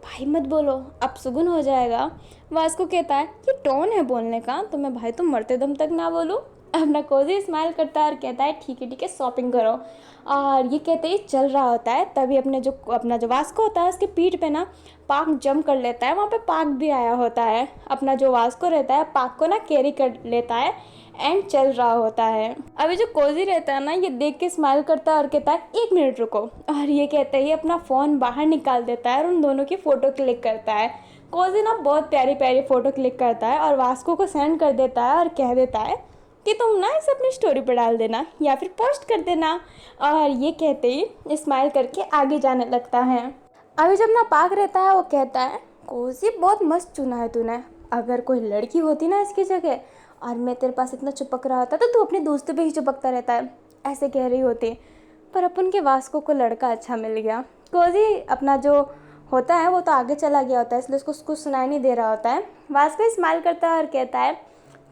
भाई मत बोलो अब सुगुन हो जाएगा। वास्को कहता है ये टोन है बोलने का, तो मैं भाई तुम मरते दम तक ना बोलूँ। अपना कोजी स्माइल करता है और कहता है ठीक है शॉपिंग करो। और ये कहते ही चल रहा होता है तभी अपना जो वास्को होता है उसके पीठ पे ना पाक जंप कर लेता है। वहाँ पे पाक भी आया होता है। अपना जो वास्को रहता है पाक को ना कैरी कर लेता है एंड चल रहा होता है। अभी जो कोजी रहता है ना ये देख के स्माइल करता है और कहता है 1 मिनट रुको। और ये कहते ही अपना फ़ोन बाहर निकाल देता है और उन दोनों की फ़ोटो क्लिक करता है। कोजी ना बहुत प्यारी प्यारी फ़ोटो क्लिक करता है और वास्को को सेंड कर देता है और कह देता है कि तुम ना इसे अपनी स्टोरी पर डाल देना या फिर पोस्ट कर देना। और ये कहते ही स्माइल करके आगे जाने लगता है। अभी जब ना पाक रहता है वो कहता है कोजी बहुत मस्त चुना है तूने, अगर कोई लड़की होती ना इसकी जगह और मैं तेरे पास इतना चिपक रहा होता तो तू अपने दोस्तों पे ही चिपकता रहता है, ऐसे कह रही होती। पर अपन के वास्को को लड़का अच्छा मिल गया। कोजी अपना जो होता है वो तो आगे चला गया होता है, इसलिए उसको कुछ सुनाई नहीं दे रहा होता है। वास्को स्माइल करता है और कहता है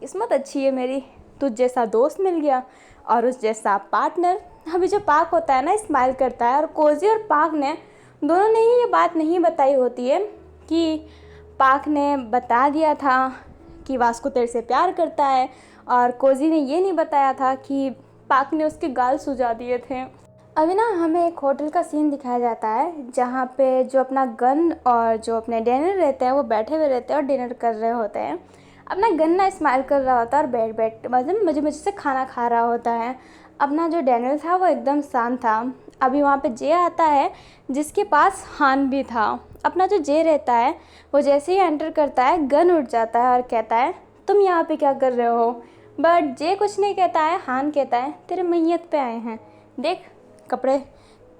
किस्मत अच्छी है मेरी, तुझ जैसा दोस्त मिल गया और उस जैसा पार्टनर। अभी जो पाक होता है ना स्माइल करता है, और कोजी और पाक ने दोनों ने ही ये बात नहीं बताई होती है कि पाक ने बता दिया था कि वास्को तेरे से प्यार करता है, और कोजी ने ये नहीं बताया था कि पाक ने उसके गाल सुझा दिए थे। अभी ना हमें एक होटल का सीन दिखाया जाता है जहाँ पे जो अपना गन और जो अपने डैनियल रहते हैं वो बैठे हुए रहते हैं और डिनर कर रहे होते हैं। अपना गन ना स्माइल कर रहा होता है और बैठ मजे मजे से खाना खा रहा होता है। अपना जो डैनियल था वो एकदम शांत था। अभी वहाँ पे जे आता है जिसके पास हान भी था। अपना जो जे रहता है वो जैसे ही एंटर करता है गन उठ जाता है और कहता है तुम यहाँ पे क्या कर रहे हो। बट जे कुछ नहीं कहता है, हान कहता है तेरे मैयत पे आए हैं, देख कपड़े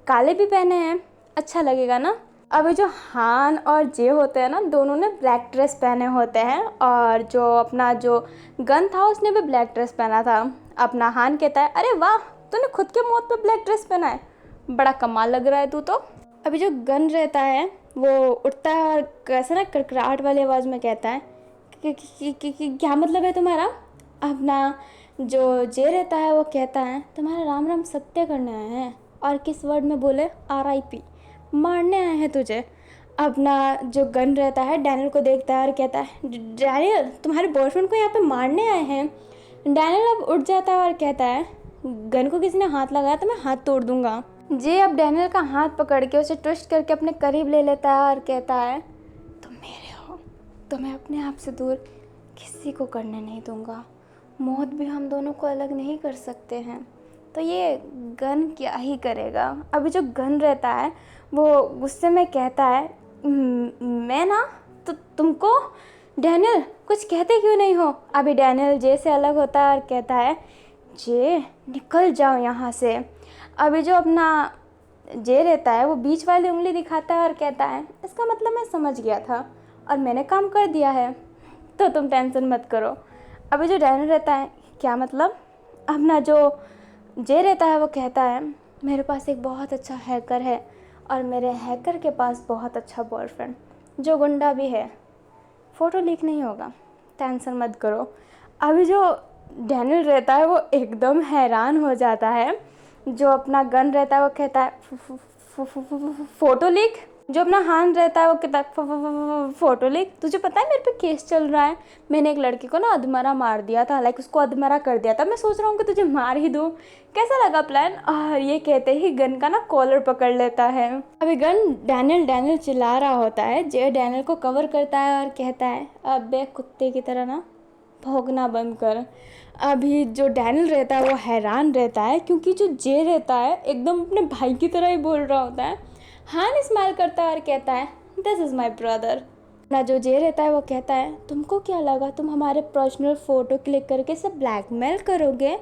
काले भी पहने हैं, अच्छा लगेगा ना। अभी जो हान और जे होते हैं ना दोनों ने ब्लैक ड्रेस पहने होते हैं, और जो अपना जो गन था उसने भी ब्लैक ड्रेस पहना था। अपना हान कहता है अरे वाह तूने खुद के मौत पे ब्लैक ड्रेस पहना है, बड़ा कमाल लग रहा है तू तो। अभी जो गन रहता है वो उठता है और कैसे ना कड़कड़ाहट वाली आवाज़ में कहता है कि क्या मतलब है तुम्हारा। अपना जो जे रहता है वो कहता है तुम्हारा राम राम सत्य करने आए हैं, और किस वर्ड में बोले RIP, मारने आए हैं तुझे। अपना जो गन रहता है डैनियल को देखता है और कहता है डैनियल तुम्हारे बॉयफ्रेंड को यहाँ पे मारने आए हैं। डैनियल अब उठ जाता है और कहता है गन को किसी ने हाथ लगाया तो मैं हाथ तोड़ दूंगा। जे अब डैनियल का हाथ पकड़ के उसे ट्विस्ट करके अपने करीब ले लेता है और कहता है तुम मेरे हो तो मैं अपने आप से दूर किसी को करने नहीं दूंगा, मौत भी हम दोनों को अलग नहीं कर सकते हैं, तो ये गन क्या ही करेगा। अभी जो गन रहता है वो गुस्से में कहता है मैं ना तो तुमको डैनियल कुछ कहते क्यों नहीं हो। अभी डैनियल जे से अलग होता है और कहता है जे निकल जाओ यहाँ से। अभी जो अपना जे रहता है वो बीच वाली उंगली दिखाता है और कहता है इसका मतलब मैं समझ गया था और मैंने काम कर दिया है, तो तुम टेंशन मत करो। अभी जो डैनियल रहता है क्या मतलब। अपना जो जे रहता है वो कहता है मेरे पास एक बहुत अच्छा हैकर है और मेरे हैकर के पास बहुत अच्छा बॉयफ्रेंड जो गुंडा भी है, फ़ोटो लीक नहीं होगा, टेंशन मत करो। अभी जो डैनियल रहता है वो एकदम हैरान हो जाता है। जो अपना गन रहता है वो कहता है फ़ोटो लीक। जो अपना हान रहता है वो कहता है फ़ोटो लीक। तुझे पता है मेरे पे केस चल रहा है, मैंने एक लड़की को ना अधमरा मार दिया था, लाइक उसको अधमरा कर दिया था, मैं सोच रहा हूँ कि तुझे मार ही दूँ, कैसा लगा प्लान। और ये कहते ही गन का ना कॉलर पकड़ लेता है। अभी गन डैनियल चिल्ला रहा होता है, जे डैनियल को कवर करता है और कहता है अबे कुत्ते की तरह ना भौंकना बंद कर। अभी जो डैनियल रहता है वो हैरान रहता है क्योंकि जो जे रहता है एकदम अपने भाई की तरह ही बोल रहा होता है। हान स्माइल करता है और कहता है दिस इज़ माई ब्रदर। ना जो जे रहता है वो कहता है तुमको क्या लगा तुम हमारे पर्सनल फ़ोटो क्लिक करके सब ब्लैकमेल करोगे,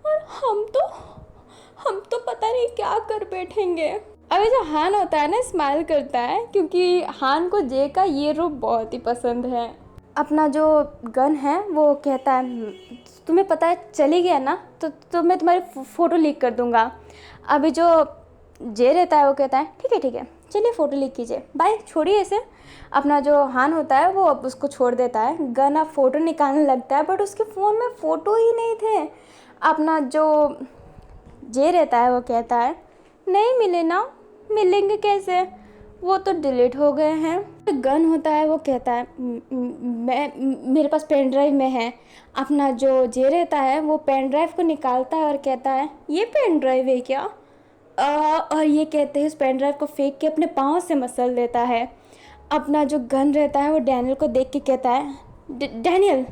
और हम तो पता नहीं क्या कर बैठेंगे। अभी जो हान होता है ना स्माइल करता है क्योंकि हान को जे का ये रूप बहुत ही पसंद है। अपना जो गन है वो कहता है तुम्हें पता है चली गया ना तो मैं तुम्हारी फ़ोटो लीक कर दूंगा। अभी जो जे रहता है वो कहता है ठीक है चलिए फ़ोटो लीक कीजिए, बाय छोड़िए इसे। अपना जो हान होता है वो अब उसको छोड़ देता है। गन अब फ़ोटो निकालने लगता है बट उसके फ़ोन में फ़ोटो ही नहीं थे। अपना जो जे रहता है वो कहता है नहीं मिले ना, मिलेंगे कैसे, वो तो डिलीट हो गए हैं। गन होता है वो कहता है मैं मेरे पास पेन ड्राइव में है। अपना जो जे रहता है वो पेन ड्राइव को निकालता है और कहता है ये पेन ड्राइव है क्या। और ये कहते हैं उस पेन ड्राइव को फेंक के अपने पाँव से मसल देता है। अपना जो गन रहता है वो डैनियल को देख के कहता है डैनियल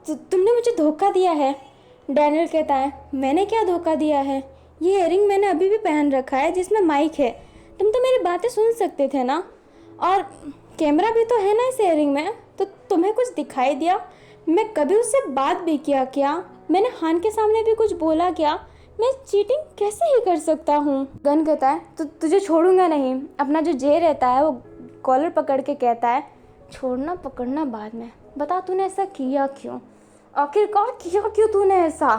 तुमने मुझे धोखा दिया है। डैनियल कहता है मैंने क्या धोखा दिया है, ये इयररिंग मैंने अभी भी पहन रखा है जिसमें माइक है, तुम तो मेरी बातें सुन सकते थे ना, और कैमरा भी तो है ना इस इयररिंग में, तो तुम्हें कुछ दिखाई दिया, मैं कभी उससे बात भी किया क्या, मैंने हान के सामने भी कुछ बोला क्या, मैं चीटिंग कैसे ही कर सकता हूँ। गन कहता है तो तुझे छोड़ूंगा नहीं। अपना जो जे रहता है वो कॉलर पकड़ के कहता है छोड़ना पकड़ना बाद में, बता तूने ऐसा किया क्यों, आखिरकार किया क्यों तूने ऐसा।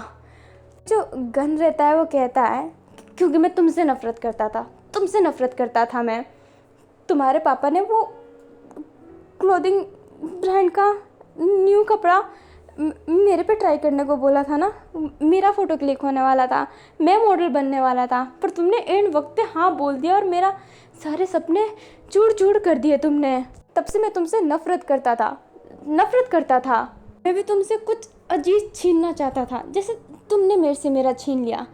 जो गन रहता है वो कहता है क्योंकि मैं तुमसे नफ़रत करता था मैं। तुम्हारे पापा ने वो क्लोथिंग ब्रांड का न्यू कपड़ा मेरे पे ट्राई करने को बोला था ना। मेरा फ़ोटो क्लिक होने वाला था, मैं मॉडल बनने वाला था, पर तुमने एंड वक्त पे हाँ बोल दिया और मेरा सारे सपने चूर चूर कर दिए तुमने। तब से मैं तुमसे नफ़रत करता था। मैं भी तुमसे कुछ अजीज छीनना चाहता था, जैसे तुमने मेरे से मेरा छीन लिया।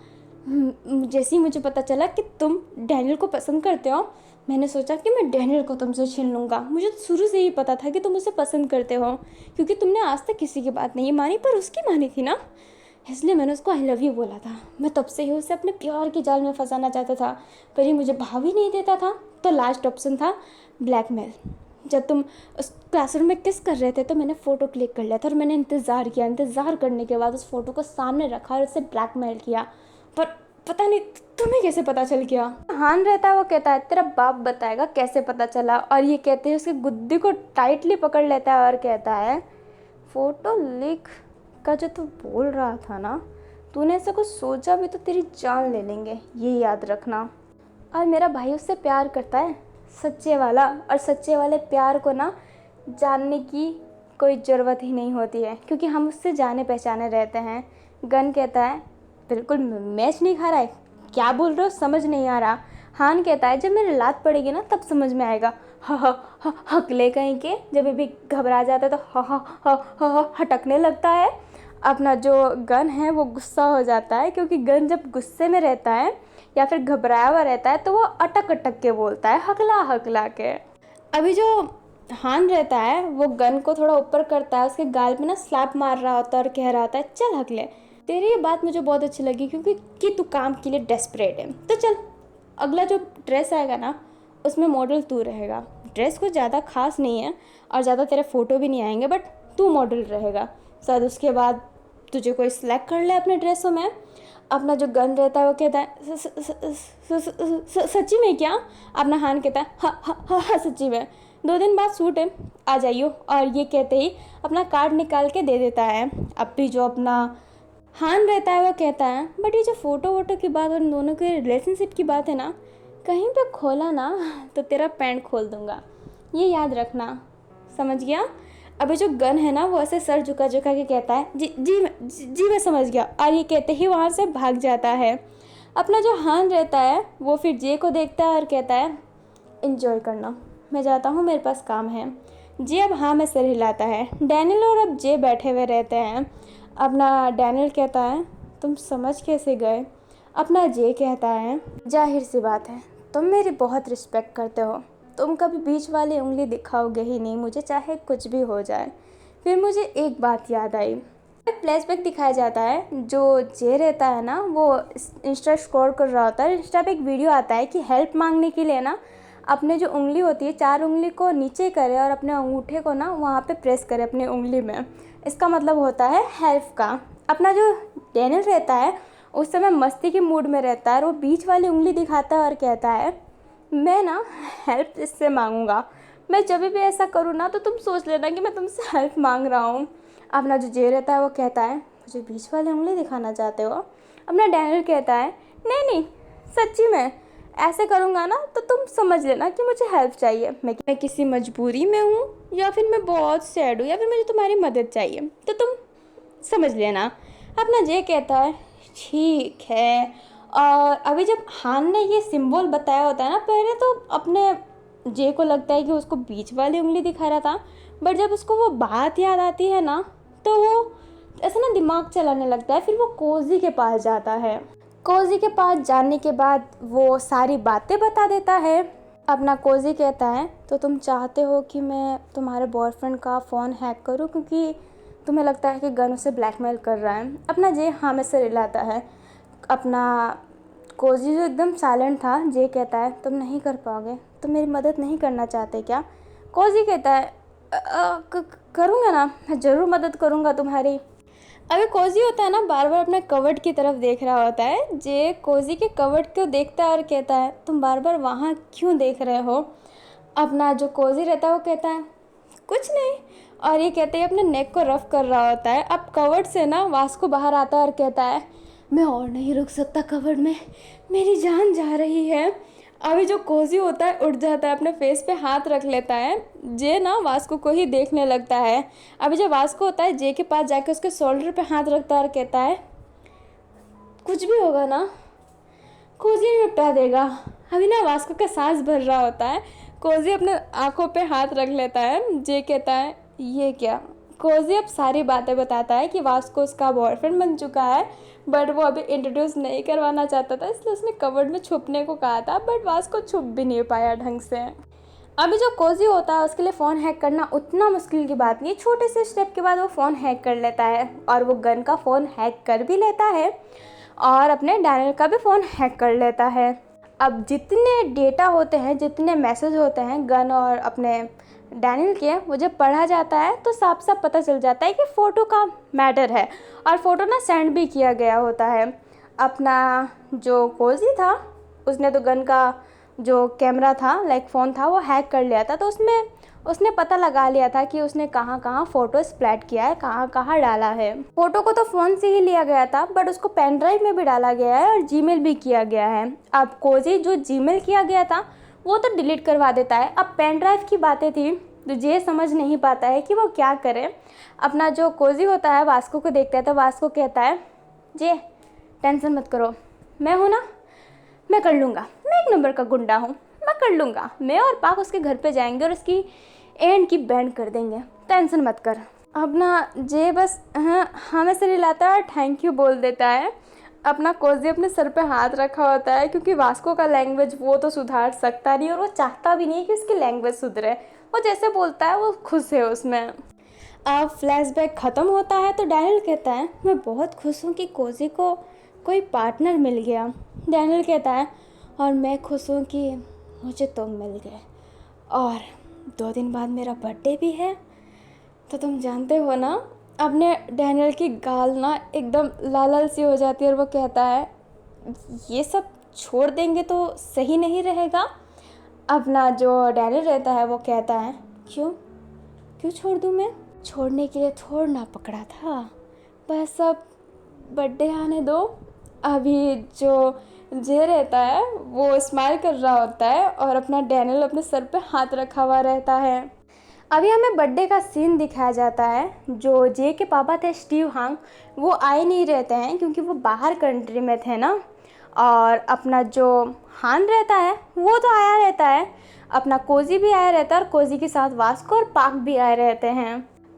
जैसे ही मुझे पता चला कि तुम डैनियल को पसंद करते हो, मैंने सोचा कि मैं डैनियल को तुमसे छीन लूँगा। मुझे तो शुरू से ही पता था कि तुम उसे पसंद करते हो, क्योंकि तुमने आज तक किसी की बात नहीं मानी, पर उसकी मानी थी ना, इसलिए मैंने उसको आई लव यू बोला था। मैं तब से ही उसे अपने प्यार के जाल में फंसाना चाहता था, पर ये मुझे भाव ही नहीं देता था। तो लास्ट ऑप्शन था ब्लैकमेल। जब तुम उस क्लासरूम में किस कर रहे थे तो मैंने फ़ोटो क्लिक कर लिया था और मैंने इंतज़ार करने के बाद उस फ़ोटो को सामने रखा और उसे ब्लैकमेल किया। पर पता नहीं तुम्हें कैसे पता चल गया। हान रहता है, वो कहता है तेरा बाप बताएगा कैसे पता चला, और ये कहते हैं उसकी गुद्दी को टाइटली पकड़ लेता है और कहता है फ़ोटो लीक का जो तू बोल रहा था ना, तूने ऐसा कुछ सोचा भी तो तेरी जान ले लेंगे, ये याद रखना। और मेरा भाई उससे प्यार करता है, सच्चे वाला, और सच्चे वाले प्यार को ना जानने की कोई ज़रूरत ही नहीं होती है, क्योंकि हम उससे जाने पहचाने रहते हैं। गन कहता है बिल्कुल मैच नहीं खा रहा है, क्या बोल रहे हो, समझ नहीं आ रहा। हान कहता है जब मेरी लात पड़ेगी ना तब समझ में आएगा। हकले कहीं के, जब भी घबरा जाता है तो हटकने लगता है। अपना जो गन है वो गुस्सा हो जाता है, क्योंकि गन जब गुस्से में रहता है या फिर घबराया हुआ रहता है तो वो अटक अटक के बोलता है, हकला हकला के। अभी जो हान रहता है वो गन को थोड़ा ऊपर करता है, उसके गाल पे ना स्लैप मार रहा होता है और कह रहा होता है चल हकले, तेरी ये बात मुझे बहुत अच्छी लगी क्योंकि कि तू काम के लिए डेस्परेट है, तो चल अगला जो ड्रेस आएगा ना उसमें मॉडल तू रहेगा। ड्रेस कुछ ज़्यादा खास नहीं है और ज़्यादा तेरे फ़ोटो भी नहीं आएंगे, बट तू मॉडल रहेगा। शायद उसके बाद तुझे कोई सिलेक्ट कर ले अपने ड्रेसों में। अपना जो गन रहता है वो कहता है सच्ची में क्या? अपना हान कहता है हाँ सच्ची में, 2 दिन बाद सूट है, आ जाइयो। और ये कहते ही अपना कार्ड निकाल के दे देता है। अब भी जो अपना हान रहता है वो कहता है बट ये जो फ़ोटो वोटो की बात और इन दोनों के रिलेशनशिप की बात है ना, कहीं पे खोला ना तो तेरा पैंट खोल दूँगा, ये याद रखना, समझ गया? अभी जो गन है ना वो ऐसे सर झुका झुका के कहता है जी मैं समझ गया, और ये कहते ही वहाँ से भाग जाता है। अपना जो हान रहता है वो फिर जे को देखता है और कहता है एंजॉय करना, मैं जाता हूँ, मेरे पास काम है। जे अब हाँ में सिर हिलाता है। डैनियल और अब जे बैठे हुए रहते हैं। अपना डैनियल कहता है तुम समझ कैसे गए? अपना जे कहता है जाहिर सी बात है, तुम मेरी बहुत रिस्पेक्ट करते हो, तुम कभी बीच वाली उंगली दिखाओगे ही नहीं मुझे, चाहे कुछ भी हो जाए। फिर मुझे एक बात याद आई, एक फ्लैशबैक दिखाया जाता है। जो जे रहता है ना वो इंस्टा स्क्रॉल कर रहा होता है, इंस्टा पे एक वीडियो आता है कि हेल्प मांगने के लिए ना अपने जो उंगली होती है 4 उंगली को नीचे करे और अपने अंगूठे को ना वहाँ पे प्रेस करे अपने उंगली में, इसका मतलब होता है हेल्प का। अपना जो डैनियल रहता है उस समय मस्ती के मूड में रहता है और वो बीच वाली उंगली दिखाता है और कहता है मैं ना हेल्प इससे मांगूंगा, मैं जब भी ऐसा करूँ ना तो तुम सोच लेना कि मैं तुमसे हेल्प मांग रहा हूँ। अपना जो जे रहता है वो कहता है मुझे बीच वाली उंगली दिखाना चाहते हो? अपना डैनियल कहता है नहीं सच्ची में ऐसे करूँगा ना तो तुम समझ लेना कि मुझे हेल्प चाहिए, मैं किसी मजबूरी में हूँ या फिर मैं बहुत सैड हूँ या फिर मुझे तुम्हारी मदद चाहिए, तो तुम समझ लेना। अपना जे कहता है ठीक है। और अभी जब हान ने ये सिंबल बताया होता है ना, पहले तो अपने जे को लगता है कि उसको बीच वाली उंगली दिखा रहा था, बट जब उसको वो बात याद आती है ना तो वो ऐसा ना दिमाग चलाने लगता है। फिर वो कोजी के पास जाता है। कोजी के पास जाने के बाद वो सारी बातें बता देता है। अपना कोजी कहता है तो तुम चाहते हो कि मैं तुम्हारे बॉयफ्रेंड का फ़ोन हैक करूं क्योंकि तुम्हें लगता है कि गन उसे ब्लैकमेल कर रहा है? अपना जे हाँ में से रिलाता है। अपना कोजी जो एकदम साइलेंट था, जे कहता है तुम नहीं कर पाओगे, तुम मेरी मदद नहीं करना चाहते क्या? कोजी कहता है करूँगा ना, मैं ज़रूर मदद करूँगा तुम्हारी। अभी कोजी होता है ना बार बार अपने कवर्ड की तरफ देख रहा होता है। जे कोजी के कवर्ड को देखता है और कहता है तुम बार बार वहाँ क्यों देख रहे हो? अपना जो कोजी रहता है वो कहता है कुछ नहीं, और ये कहते ही अपने नेक को रफ कर रहा होता है। अब कवर्ड से ना वास्को बाहर आता है और कहता है मैं और नहीं रुक सकता कवर्ड में, मेरी जान जा रही है। अभी जो कोजी होता है उठ जाता है, अपने फेस पे हाथ रख लेता है। जे ना वास्को को ही देखने लगता है। अभी जो वास्को होता है जे के पास जाके उसके शोल्डर पे हाथ रखता है और कहता है कुछ भी होगा ना कोजी निपटा देगा। अभी ना वास्को का सांस भर रहा होता है। कोजी अपने आंखों पे हाथ रख लेता है। जे कहता है ये क्या। कोजी अब सारी बातें बताता है कि वास्को उसका बॉयफ्रेंड बन चुका है, बट वो अभी इंट्रोड्यूस नहीं करवाना चाहता था, इसलिए उसने कवर्ड में छुपने को कहा था, बट वास्को छुप भी नहीं पाया ढंग से। अभी जो कोजी होता है उसके लिए फ़ोन हैक करना उतना मुश्किल की बात नहीं, छोटे से स्टेप के बाद वो फ़ोन हैक कर लेता है और वो गन का फ़ोन हैक कर भी लेता है और अपने डैनियल का भी फ़ोन हैक कर लेता है। अब जितने डेटा होते हैं, जितने मैसेज होते हैं गन और अपने डैनियल के, वो जब पढ़ा जाता है तो साफ साफ पता चल जाता है कि फ़ोटो का मैटर है और फ़ोटो ना सेंड भी किया गया होता है। अपना जो कोजी था उसने तो गन का जो कैमरा था लाइक फ़ोन था वो हैक कर लिया था, तो उसमें उसने पता लगा लिया था कि उसने कहाँ कहाँ फ़ोटो स्प्लैट किया है, कहाँ कहाँ डाला है। फ़ोटो को तो फ़ोन से ही लिया गया था, बट उसको पेन ड्राइव में भी डाला गया है और जीमेल भी किया गया है। अब कोजी जो जीमेल किया गया था वो तो डिलीट करवा देता है। अब पेन ड्राइव की बातें थी तो ये समझ नहीं पाता है कि वो क्या करे। अपना जो कोजी होता है वास्को को देखता है तो वास्को कहता है जे टेंशन मत करो, मैं हूँ ना, मैं कर लूँगा, मैं एक नंबर का गुंडा हूँ, मैं कर लूँगा। मैं और पाक उसके घर पे जाएंगे और उसकी एंड की बैंड कर देंगे, टेंशन मत कर। अपना जे बस हाँ में से रिलाता है और थैंक यू बोल देता है। अपना कोजी अपने सर पे हाथ रखा होता है क्योंकि वास्को का लैंग्वेज वो तो सुधार सकता नहीं और वो चाहता भी नहीं कि उसकी लैंग्वेज सुधरे। वो जैसे बोलता है वो खुश है उसमें। अब फ्लैशबैक ख़त्म होता है तो डैनियल कहता है मैं बहुत खुश हूँ कि कोजी को कोई पार्टनर मिल गया। डैनियल कहता है और मैं खुश हूँ कि मुझे तुम मिल गए और 2 दिन बाद मेरा बर्थडे भी है। तो तुम जानते हो ना। अपने डैनियल की गाल ना एकदम लाल लाल सी हो जाती है और वो कहता है ये सब छोड़ देंगे तो सही नहीं रहेगा। अपना जो डैनियल रहता है वो कहता है क्यों क्यों छोड़ दूँ मैं, छोड़ने के लिए थोड़ा ना पकड़ा था, बस अब बर्थडे आने दो। अभी जो जे रहता है वो स्माइल कर रहा होता है और अपना डैनियल अपने सर पे हाथ रखा हुआ रहता है। अभी हमें बर्थडे का सीन दिखाया जाता है। जो जे के पापा थे स्टीव हांग वो आए नहीं रहते हैं क्योंकि वो बाहर कंट्री में थे ना। और अपना जो हान रहता है वो तो आया रहता है, अपना कोजी भी आया रहता है और कोजी के साथ वास्को और पाक भी आए रहते हैं।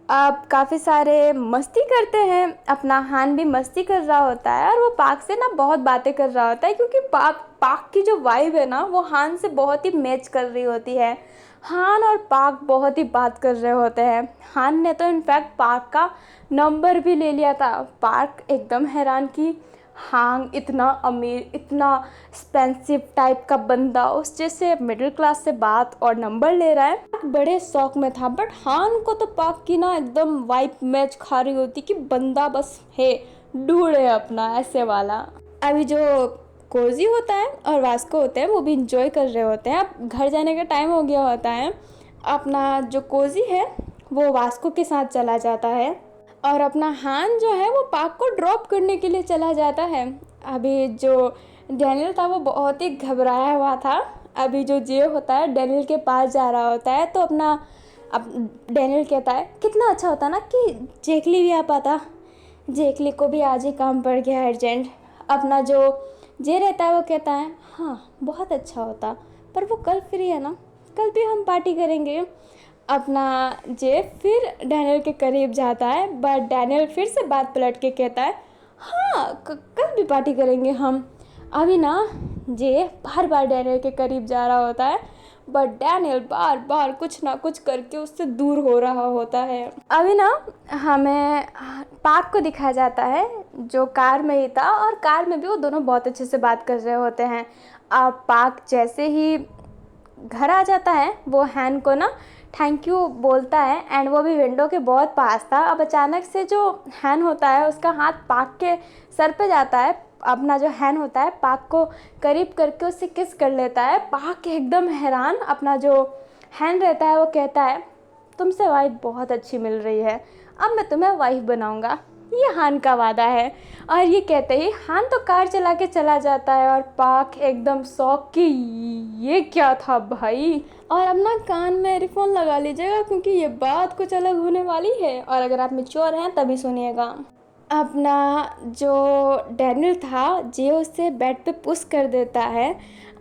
अब काफ़ी सारे मस्ती करते हैं। अपना हान भी मस्ती कर रहा होता है और वो पाक से ना बहुत बातें कर रहा होता है क्योंकि पाक की जो वाइब है ना वो हान से बहुत ही मैच कर रही होती है। हान और पाक बहुत ही बात कर रहे होते हैं। हान ने तो इनफैक्ट पाक का नंबर भी ले लिया था। पाक एकदम हैरान कि हांग इतना अमीर, इतना एक्सपेंसिव टाइप का बंदा उस जैसे मिडिल क्लास से बात और नंबर ले रहा है। बड़े शौक में था, बट हान को तो पाक की ना एकदम वाइब मैच खा रही होती कि बंदा बस है ढूंढे अपना ऐसे वाला। अभी जो कोजी होता है और वास्को होते हैं वो भी इंजॉय कर रहे होते हैं। अब घर जाने का टाइम हो गया होता है। अपना जो कोजी है वो वास्को के साथ चला जाता है और अपना हान जो है वो पाक को ड्रॉप करने के लिए चला जाता है। अभी जो डैनियल था वो बहुत ही घबराया हुआ था। अभी जो जे होता है डैनियल के पास जा रहा होता है तो अब डैनियल कहता है कितना अच्छा होता ना कि जेकली भी आ पाता, जेकली को भी आज ही काम पड़ गया अर्जेंट। अपना जो जे रहता है वो कहता है हाँ बहुत अच्छा होता, पर वो कल फ्री है ना, कल भी हम पार्टी करेंगे। अपना जे फिर डैनियल के करीब जाता है बट डैनियल फिर से बात पलट के कहता है हाँ कल भी पार्टी करेंगे हम। अभी ना जे बार बार डैनियल के करीब जा रहा होता है बट डैनियल बार बार कुछ ना कुछ करके उससे दूर हो रहा होता है। अभी ना हमें पाक को दिखाया जाता है जो कार में ही था और कार में भी वो दोनों बहुत अच्छे से बात कर रहे होते हैं। अब पाक जैसे ही घर आ जाता है वो हैन को ना थैंक यू बोलता है एंड वो भी विंडो के बहुत पास था। अब अचानक से जो हैन होता है उसका हाथ पाक के सर पे जाता है। अपना जो हैन होता है पाक को करीब करके उससे किस कर लेता है। पाक एकदम हैरान। अपना जो हैन रहता है वो कहता है तुमसे वाइफ बहुत अच्छी मिल रही है, अब मैं तुम्हें वाइफ बनाऊंगा। ये हान का वादा है। और ये कहते ही हान तो कार चला के चला जाता है और पाक एकदम शॉक कि ये क्या था भाई। और अपना कान में एयरफोन लगा लीजिएगा क्योंकि ये बात कुछ अलग होने वाली है, और अगर आप मैच्योर हैं तभी सुनिएगा। अपना जो डैनियल था, जे उससे बेड पे पुश कर देता है।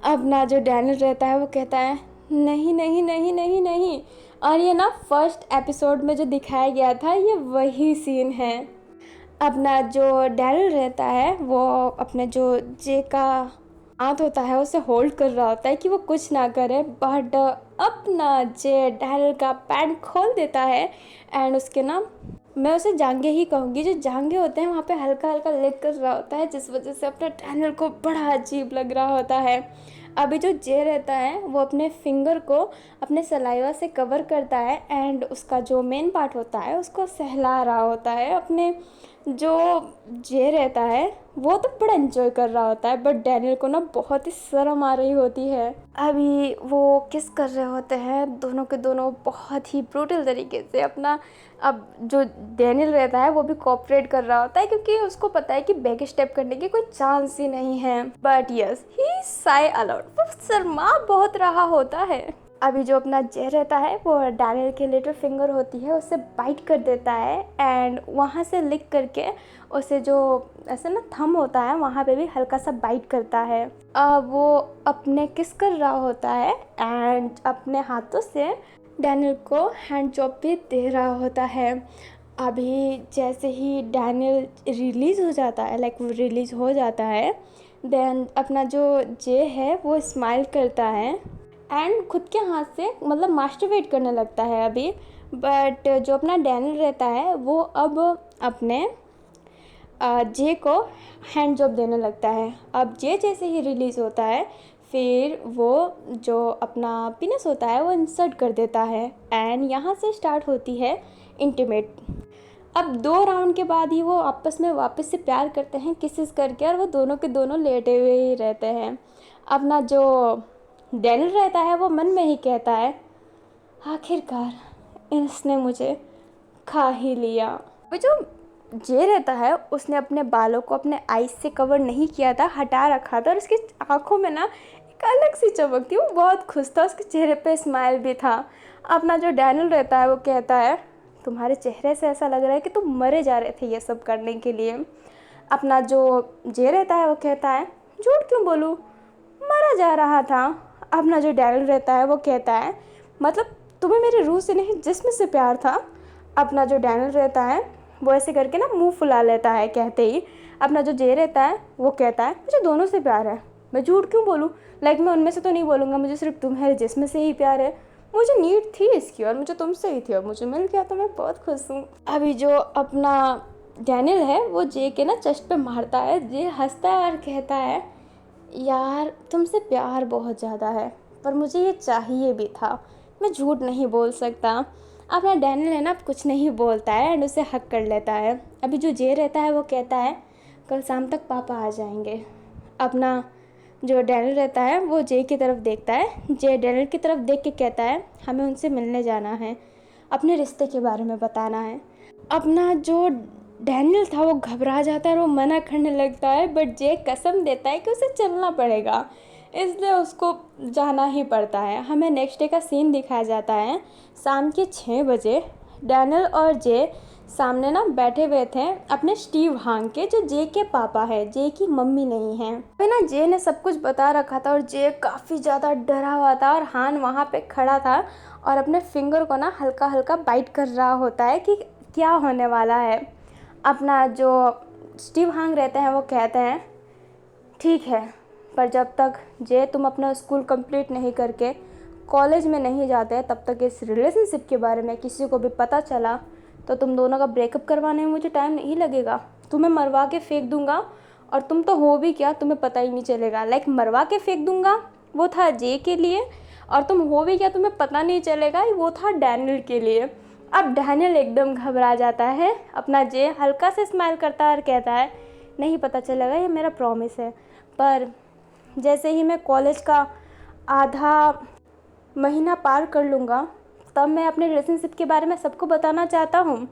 अपना जो डैनियल रहता है वो कहता है नहीं नहीं नहीं नहीं नहीं। और ये ना फर्स्ट एपिसोड में जो दिखाया गया था ये वही सीन है। अपना जो डैनियल रहता है वो अपने जो जे का हाथ होता है उसे होल्ड कर रहा होता है कि वो कुछ ना करे, बट अपना जे डैनियल का पैंट खोल देता है एंड उसके ना, मैं उसे जांघें ही कहूँगी, जो जांघें होते हैं वहाँ पे हल्का हल्का लेग कर रहा होता है, जिस वजह से अपने डैनियल को बड़ा अजीब लग रहा होता है। अभी जो जे रहता है वो अपने फिंगर को अपने सलाइवा से कवर करता है एंड उसका जो मेन पार्ट होता है उसको सहला रहा होता है। अपने जो जे रहता है वो तो बड़ा एंजॉय कर रहा होता है, बट डैनियल को ना बहुत ही शर्म आ रही होती है। अभी वो किस कर रहे होते हैं दोनों के दोनों बहुत ही ब्रूटल तरीके से। अपना अब जो डैनियल रहता है वो भी कोऑपरेट कर रहा होता है क्योंकि उसको पता है कि बैक स्टेप करने की कोई चांस ही नहीं है, but yes he Sai allowed, वो शर्मा बहुत रहा होता है। अभी जो अपना जे रहता है वो डैनियल के लिटिल फिंगर होती है उससे बाइट कर देता है एंड वहाँ से लिक करके उसे जो ऐसे ना थंब होता है वहाँ पे भी हल्का सा बाइट करता है। अब वो अपने किस कर रहा होता है एंड अपने हाथों से डैनियल को हैंड जॉब भी दे रहा होता है। अभी जैसे ही डैनियल रिलीज़ हो जाता है, लाइक वो रिलीज़ हो जाता है, देन अपना जो जे है वो स्माइल करता है एंड खुद के हाथ से मतलब मास्टरबेट करने लगता है अभी। बट जो अपना डैनियल रहता है वो अब अपने जे को हैंड जॉब देने लगता है। अब जे जैसे ही रिलीज़ होता है फिर वो जो अपना पीनस होता है वो इंसर्ट कर देता है एंड यहाँ से स्टार्ट होती है इंटीमेट। अब 2 राउंड के बाद ही वो आपस में वापस से प्यार करते हैं किसेस करके, और वो दोनों के दोनों लेटे हुए ही रहते हैं। अपना जो डैनियल रहता है वो मन में ही कहता है आखिरकार इसने मुझे खा ही लिया। वो जो जे रहता है उसने अपने बालों को अपने आईज से कवर नहीं किया था, हटा रखा था, और उसकी आंखों में ना एक अलग सी चमक थी, वो बहुत खुश था, उसके चेहरे पे स्माइल भी था। अपना जो डैनियल रहता है वो कहता है तुम्हारे चेहरे से ऐसा लग रहा है कि तुम मरे जा रहे थे ये सब करने के लिए। अपना जो जे रहता है वो कहता है झूठ क्यों बोलूँ, मरा जा रहा था। अपना जो डैनियल रहता है वो कहता है मतलब तुम्हें मेरे रूह से नहीं जिस्म से प्यार था। अपना जो डैनियल रहता है वो ऐसे करके ना मुंह फुला लेता है कहते ही। अपना जो जे रहता है वो कहता है मुझे दोनों से प्यार है, मैं झूठ क्यों बोलूँ, लाइक मैं उनमें से तो नहीं बोलूँगा, मुझे सिर्फ तुम्हारे जिस्म से ही प्यार है, मुझे नीड थी इसकी और मुझे तुमसे ही थी और मुझे मिल गया तो मैं बहुत खुश हूँ। अभी जो अपना डैनियल है वो जे के ना चेस्ट पे मारता है। जे हंसता है और कहता है यार तुमसे प्यार बहुत ज़्यादा है पर मुझे ये चाहिए भी था, मैं झूठ नहीं बोल सकता। अपना डैनियल है ना अब कुछ नहीं बोलता है एंड उसे हक कर लेता है। अभी जो जे रहता है वो कहता है कल शाम तक पापा आ जाएंगे। अपना जो डैनियल रहता है वो जे की तरफ देखता है, जे डैनियल की तरफ देख के कहता है हमें उनसे मिलने जाना है, अपने रिश्ते के बारे में बताना है। अपना जो डैनियल था वो घबरा जाता है और वो मना करने लगता है, बट जे कसम देता है कि उसे चलना पड़ेगा, इसलिए उसको जाना ही पड़ता है। हमें नेक्स्ट डे का सीन दिखाया जाता है शाम के 6 बजे। डैनियल और जे सामने ना बैठे हुए थे अपने स्टीव हांग के, जो जे के पापा है, जे की मम्मी नहीं है। फिर ना जे ने सब कुछ बता रखा था और जे काफ़ी ज़्यादा डरा हुआ था और हान वहाँ पे खड़ा था और अपने फिंगर को ना हल्का हल्का बाइट कर रहा होता है कि क्या होने वाला है। अपना जो स्टीव हांग रहते हैं वो कहते हैं ठीक है पर जब तक जे तुम अपना स्कूल कंप्लीट नहीं करके कॉलेज में नहीं जाते तब तक इस रिलेशनशिप के बारे में किसी को भी पता चला तो तुम दोनों का ब्रेकअप करवाने में मुझे टाइम नहीं लगेगा, तुम्हें मरवा के फेंक दूंगा और तुम तो हो भी क्या तुम्हें पता ही नहीं चलेगा। लाइक मरवा के फेंक दूंगा वो था जे के लिए और तुम हो भी क्या तुम्हें पता नहीं चलेगा वो था डैनियल के लिए। अब डैनियल एकदम घबरा जाता है। अपना जे हल्का से स्माइल करता है और कहता है नहीं पता चलेगा, ये मेरा प्रॉमिस है, पर जैसे ही मैं कॉलेज का आधा महीना पार कर लूँगा तब मैं अपने रिलेशनशिप के बारे में सबको बताना चाहता हूँ।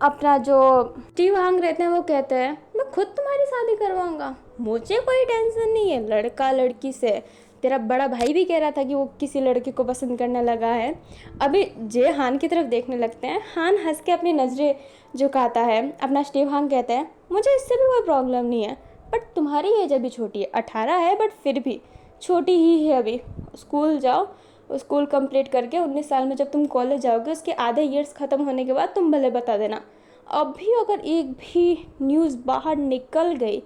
अपना जो स्टीव हांग रहते हैं वो कहते हैं मैं खुद तुम्हारी शादी करवाऊंगा, मुझे कोई टेंशन नहीं है लड़का लड़की से। तेरा बड़ा भाई भी कह रहा था कि वो किसी लड़के को पसंद करने लगा है। अभी जे हान की तरफ देखने लगते हैं। हान हंस के अपनी नज़रें झुकाता है। अपना स्टीव हांग कहते हैं मुझे इससे भी कोई प्रॉब्लम नहीं है, बट तुम्हारी एज अभी छोटी है, 18 है, बट फिर भी छोटी ही है अभी। स्कूल जाओ, स्कूल कंप्लीट करके 19 साल में जब तुम कॉलेज जाओगे उसके आधे ईयर्स ख़त्म होने के बाद तुम भले बता देना। अभी अगर एक भी न्यूज़ बाहर निकल गई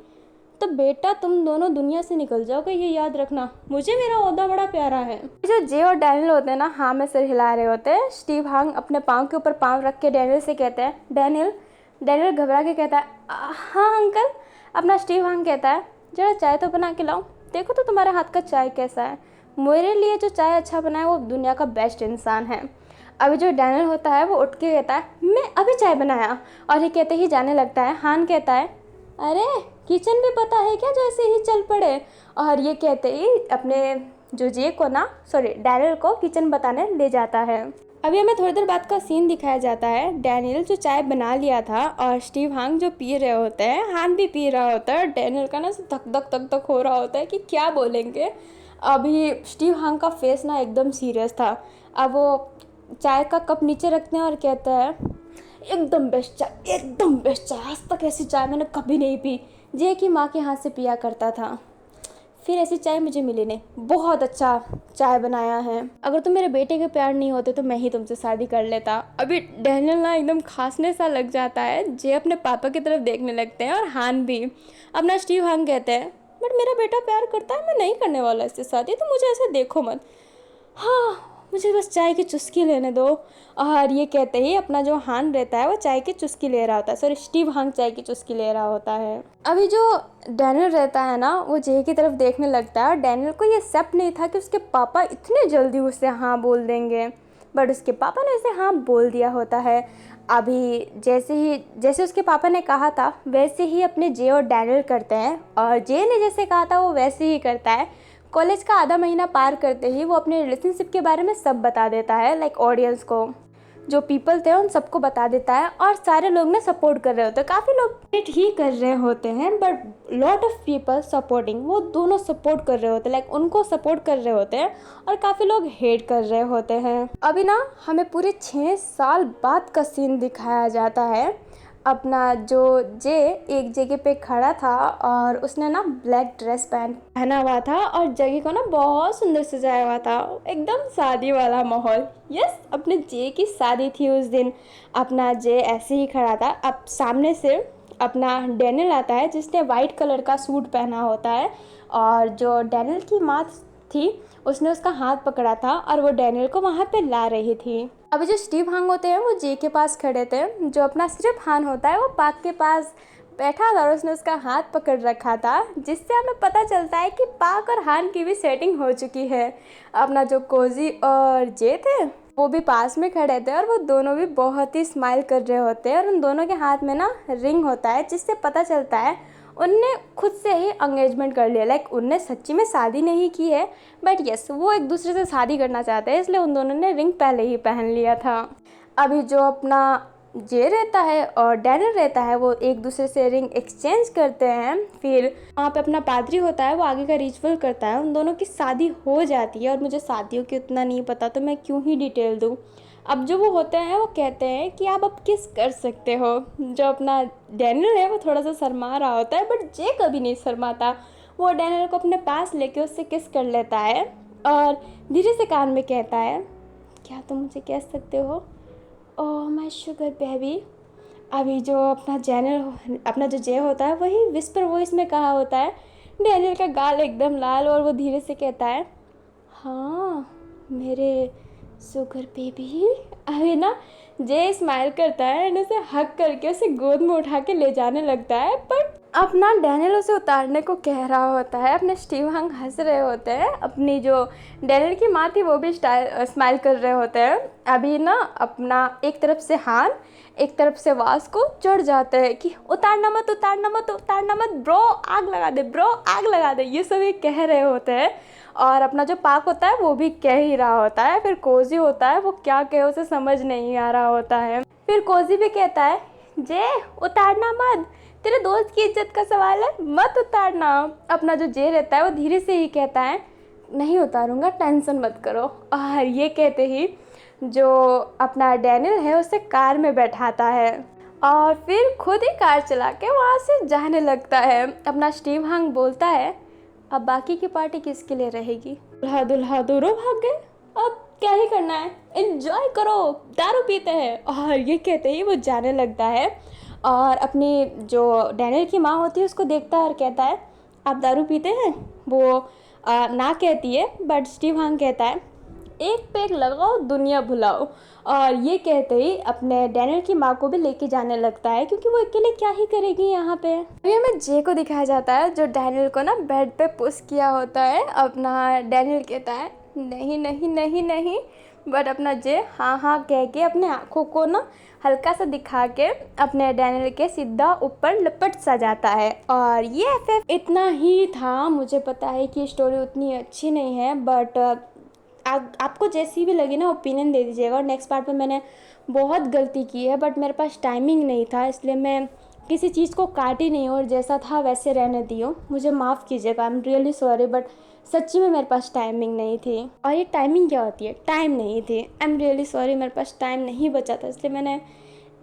तो बेटा तुम दोनों दुनिया से निकल जाओगे, ये याद रखना। मुझे मेरा ओहदा बड़ा प्यारा है। जो जे और डैनियल होते हैं ना, हाँ में सिर हिला रहे होते हैं। स्टीव हांग अपने पाँव के ऊपर पाँव रख के डैनियल से कहते हैं डैनियल। डैनियल घबरा के कहता है हाँ अंकल। अपना स्टीव हांग कहता है जरा चाय तो बना के लाओ, देखो तो तुम्हारे हाथ का चाय कैसा है। मेरे लिए जो चाय अच्छा बना है वो दुनिया का बेस्ट इंसान है। अभी जो डैनियल होता है वो उठ के कहता है मैं अभी चाय बनाया, और ये कहते ही जाने लगता है। हान कहता है अरे किचन भी पता है क्या, जैसे ही चल पड़े। और ये कहते ही अपने जो जे को ना डैनियल को किचन बताने ले जाता है। अभी हमें थोड़ी देर बाद का सीन दिखाया जाता है। डैनियल जो चाय बना लिया था और स्टीव हांग जो पी रहे होते हैं, हान भी पी रहा होता है। डैनियल का ना धक धक धक धक हो रहा होता है कि क्या बोलेंगे। अभी स्टीव हांग का फेस ना एकदम सीरियस था। अब वो चाय का कप नीचे रखते हैं और कहते हैं एकदम बेस्ट चाय, एकदम बेस्ट चाय, आज तक ऐसी चाय मैंने कभी नहीं पी। जे की माँ के हाथ से पिया करता था, फिर ऐसी चाय मुझे मिली नहीं। बहुत अच्छा चाय बनाया है, अगर तुम मेरे बेटे के प्यार नहीं होते तो मैं ही तुमसे शादी कर लेता। अभी डैनियल ना एकदम खांसने सा लग जाता है। जे अपने पापा की तरफ देखने लगते हैं और हान भी। अपना स्टीव हांग कहते हैं बट मेरा बेटा प्यार करता है, मैं नहीं करने वाला इससे शादी, तो मुझे ऐसे देखो मत। हाँ मुझे बस चाय की चुस्की लेने दो। और ये कहते ही अपना जो हान रहता है वो चाय की चुस्की ले रहा होता है। सॉरी, स्टीव हांग चाय की चुस्की ले रहा होता है। अभी जो डैनियल रहता है ना वो जे की तरफ देखने लगता है। और डैनियल को ये एक्सेप्ट नहीं था कि उसके पापा इतने जल्दी उससे हाँ बोल देंगे, बट उसके पापा ने उसे हाँ बोल दिया होता है। अभी जैसे उसके पापा ने कहा था वैसे ही अपने जे और डैनियल करते हैं, और जे ने जैसे कहा था वो वैसे ही करता है। कॉलेज का आधा महीना पार करते ही वो अपने रिलेशनशिप के बारे में सब बता देता है, लाइक ऑडियंस को, जो पीपल थे उन सबको बता देता है। और सारे लोग ने सपोर्ट कर रहे होते हैं, काफ़ी लोग हेट ही कर रहे होते हैं, but lot of people supporting, वो दोनों सपोर्ट कर रहे होते हैं, लाइक उनको सपोर्ट कर रहे होते हैं। और काफ़ी लोग हेट कर रहे होते हैं। अभी ना हमें पूरे 6 साल बाद का सीन दिखाया जाता है। अपना जो जे एक जगह पे खड़ा था और उसने ना ब्लैक ड्रेस पहना हुआ था और जगह को ना बहुत सुंदर सजाया हुआ था, एकदम शादी वाला माहौल। यस, अपने जे की शादी थी उस दिन। अपना जे ऐसे ही खड़ा था। अब सामने से अपना डैनियल आता है जिसने वाइट कलर का सूट पहना होता है, और जो डैनियल की माँ थी उसने उसका हाथ पकड़ा था और वो डैनियल को वहाँ पे ला रही थी। अभी जो स्टीव हांग होते हैं वो जे के पास खड़े थे। जो अपना सिर्फ हान होता है वो पाक के पास बैठा था और उसने उसका हाथ पकड़ रखा था, जिससे हमें पता चलता है कि पाक और हान की भी सेटिंग हो चुकी है। अपना जो कोजी और जे थे वो भी पास में खड़े थे और वो दोनों भी बहुत ही स्माइल कर रहे होते हैं, और उन दोनों के हाथ में ना रिंग होता है, जिससे पता चलता है उनने खुद से ही एंगेजमेंट कर लिया। लाइक उनने सच्ची में शादी नहीं की है, बट यस वो एक दूसरे से शादी करना चाहते हैं, इसलिए उन दोनों ने रिंग पहले ही पहन लिया था। अभी जो अपना जे रहता है और डैनियल रहता है वो एक दूसरे से रिंग एक्सचेंज करते हैं। फिर वहाँ पे अपना पादरी होता है वो आगे का रिचुअल करता है, उन दोनों की शादी हो जाती है। और मुझे शादियों की उतना नहीं पता तो मैं क्यों ही डिटेल दूँ। अब जो वो होते हैं वो कहते हैं कि आप अब किस कर सकते हो। जो अपना डैनियल है वो थोड़ा सा शर्मा रहा होता है, बट जे कभी नहीं शर्माता। वो डैनियल को अपने पास लेके उससे किस कर लेता है और धीरे से कान में कहता है क्या तुम मुझे कह सकते हो, ओह माय शुगर बेबी। अभी जो अपना जो जे होता है वही विस्पर वॉइस में कहा होता है। डैनियल का गाल एकदम लाल और वो धीरे से कहता है हाँ मेरे शुगर बेबी। अभी ना जे स्माइल करता है एंड उसे हक करके उसे गोद में उठा के ले जाने लगता है, पर अपना डैनियल उसे उतारने को कह रहा होता है। अपने स्टीव हांग हंस रहे होते हैं, अपनी जो डैनियल की माँ थी वो भी स्माइल कर रहे होते हैं। अभी ना अपना एक तरफ से हान एक तरफ से वास को चढ़ जाते हैं कि उतारना मत उतारना मत उतारना मत, ब्रो आग लगा दे, ब्रो आग लगा दे, ये सब ये कह रहे होते हैं। और अपना जो पाक होता है वो भी कह ही रहा होता है। फिर कोजी होता है वो क्या कहे उसे समझ नहीं आ रहा होता है। फिर कोजी भी कहता है जे उतारना मत, तेरे दोस्त की इज्जत का सवाल है, मत उतारना। अपना जो जे रहता है वो धीरे से ही कहता है नहीं उतारूंगा, टेंशन मत करो। और ये कहते ही जो अपना डैनियल है उसे कार में बैठाता है और फिर खुद ही कार चला के वहाँ से जाने लगता है। अपना स्टीव हंग बोलता है अब बाकी की पार्टी किसके लिए रहेगी। दुल्हा दुल्हा दोनों भाग गए, अब क्या ही करना है, एंजॉय करो, दारू पीते हैं। और ये कहते ही वो जाने लगता है और अपनी जो डैनियल की माँ होती है उसको देखता है और कहता है आप दारू पीते हैं। वो ना कहती है बट स्टीव हंग कहता है एक पेग लगाओ दुनिया भुलाओ। और ये कहते ही अपने डैनियल की माँ को भी लेके जाने लगता है क्योंकि वो अकेले क्या ही करेगी यहाँ पे। अभी हमें जे को दिखाया जाता है जो डैनियल को ना बेड पे पुश किया होता है। अपना डैनियल कहता है नहीं नहीं नहीं नहीं, बट अपना जे हाँ हाँ कह के अपने आँखों को ना हल्का सा दिखा के अपने डैनियल के सीधा ऊपर लपट सा जाता है। और ये एफएफ इतना ही था। मुझे पता है कि स्टोरी उतनी अच्छी नहीं है बट आपको जैसी भी लगी ना ओपिनियन दे दीजिएगा। और नेक्स्ट पार्ट में मैंने बहुत गलती की है बट मेरे पास टाइमिंग नहीं था इसलिए मैं किसी चीज़ को काटी नहीं और जैसा था वैसे रहने दी हूँ। मुझे माफ़ कीजिएगा, I am really sorry but सच्ची में मेरे पास टाइमिंग नहीं थी। और ये टाइमिंग क्या होती है, टाइम नहीं थी। आई एम रियली सॉरी, मेरे पास टाइम नहीं बचा था इसलिए मैंने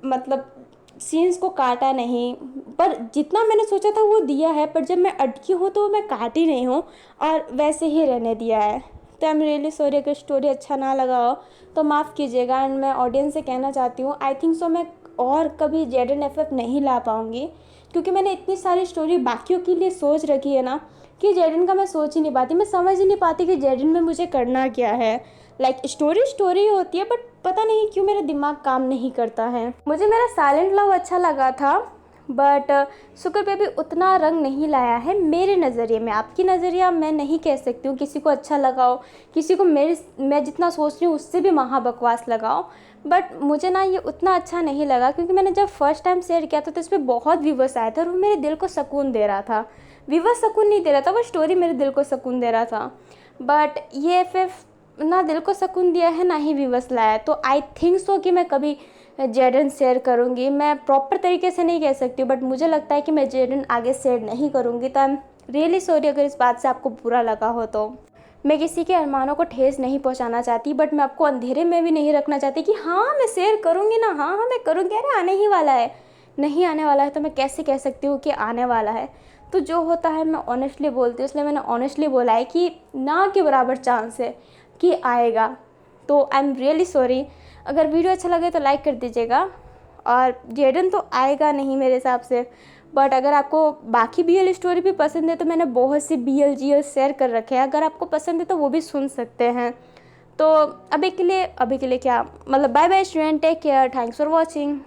मतलब सीन्स को काटा नहीं। पर जितना मैंने सोचा था वो दिया है, पर जब मैं अटकी हूँ तो मैं काटी नहीं हूँ और वैसे ही रहने दिया है। तो आई एम रियली सॉरी अगर स्टोरी अच्छा ना लगा हो तो माफ़ कीजिएगा। एंड मैं ऑडियंस से कहना चाहती हूँ आई थिंक सो मैं और कभी जेडन एफएफ नहीं ला पाऊँगी क्योंकि मैंने इतनी सारी स्टोरी बाकियों के लिए सोच रखी है ना कि जेडन का मैं सोच ही नहीं पाती, मैं समझ ही नहीं पाती कि जेडन में मुझे करना क्या है। लाइक स्टोरी होती है बट पता नहीं क्यों मेरा दिमाग काम नहीं करता है। मुझे मेरा साइलेंट लव अच्छा लगा था बट शुक्र बेबी उतना रंग नहीं लाया है मेरे नज़रिए में। आपकी नज़रिया मैं नहीं कह सकती हूँ, किसी को अच्छा लगाओ, किसी को मैं जितना सोच रही हूँ उससे भी महा बकवास लगाओ। बट मुझे ना ये उतना अच्छा नहीं लगा क्योंकि मैंने जब फर्स्ट टाइम शेयर किया था तो इस पर बहुत व्यूवर्स आया था और वो मेरे दिल को सुकून दे रहा था। व्यूवर्स सुकून नहीं दे रहा था, वो स्टोरी मेरे दिल को सुकून दे रहा था। बट ये फिर ना दिल को सुकून दिया है ना ही व्यूवर्स लाया। तो आई थिंक सो कि मैं कभी जेडन शेयर करूँगी। मैं प्रॉपर तरीके से नहीं कह सकती हूँ बट मुझे लगता है कि मैं जेडन आगे शेयर नहीं करूँगी। तो आई एम रियली सॉरी अगर इस बात से आपको बुरा लगा हो। तो मैं किसी के अरमानों को ठेस नहीं पहुंचाना चाहती बट मैं आपको अंधेरे में भी नहीं रखना चाहती कि हाँ मैं शेयर करूँगी ना, हाँ हाँ मैं करूँगी, अरे आने ही वाला है। नहीं आने वाला है तो मैं कैसे कह सकती हूँ कि आने वाला है। तो जो होता है मैं ऑनेस्टली बोलती हूँ, इसलिए मैंने ऑनेस्टली बोला है कि ना के बराबर चांस है कि आएगा। तो आई एम रियली सॉरी। अगर वीडियो अच्छा लगे तो लाइक कर दीजिएगा। और जेडन तो आएगा नहीं मेरे हिसाब से, बट अगर आपको बाकी बीएल स्टोरी भी पसंद है तो मैंने बहुत सी बीएल जीएल शेयर कर रखे हैं, अगर आपको पसंद है तो वो भी सुन सकते हैं। तो अभी के लिए क्या मतलब bye bye student, take care, thanks for watching.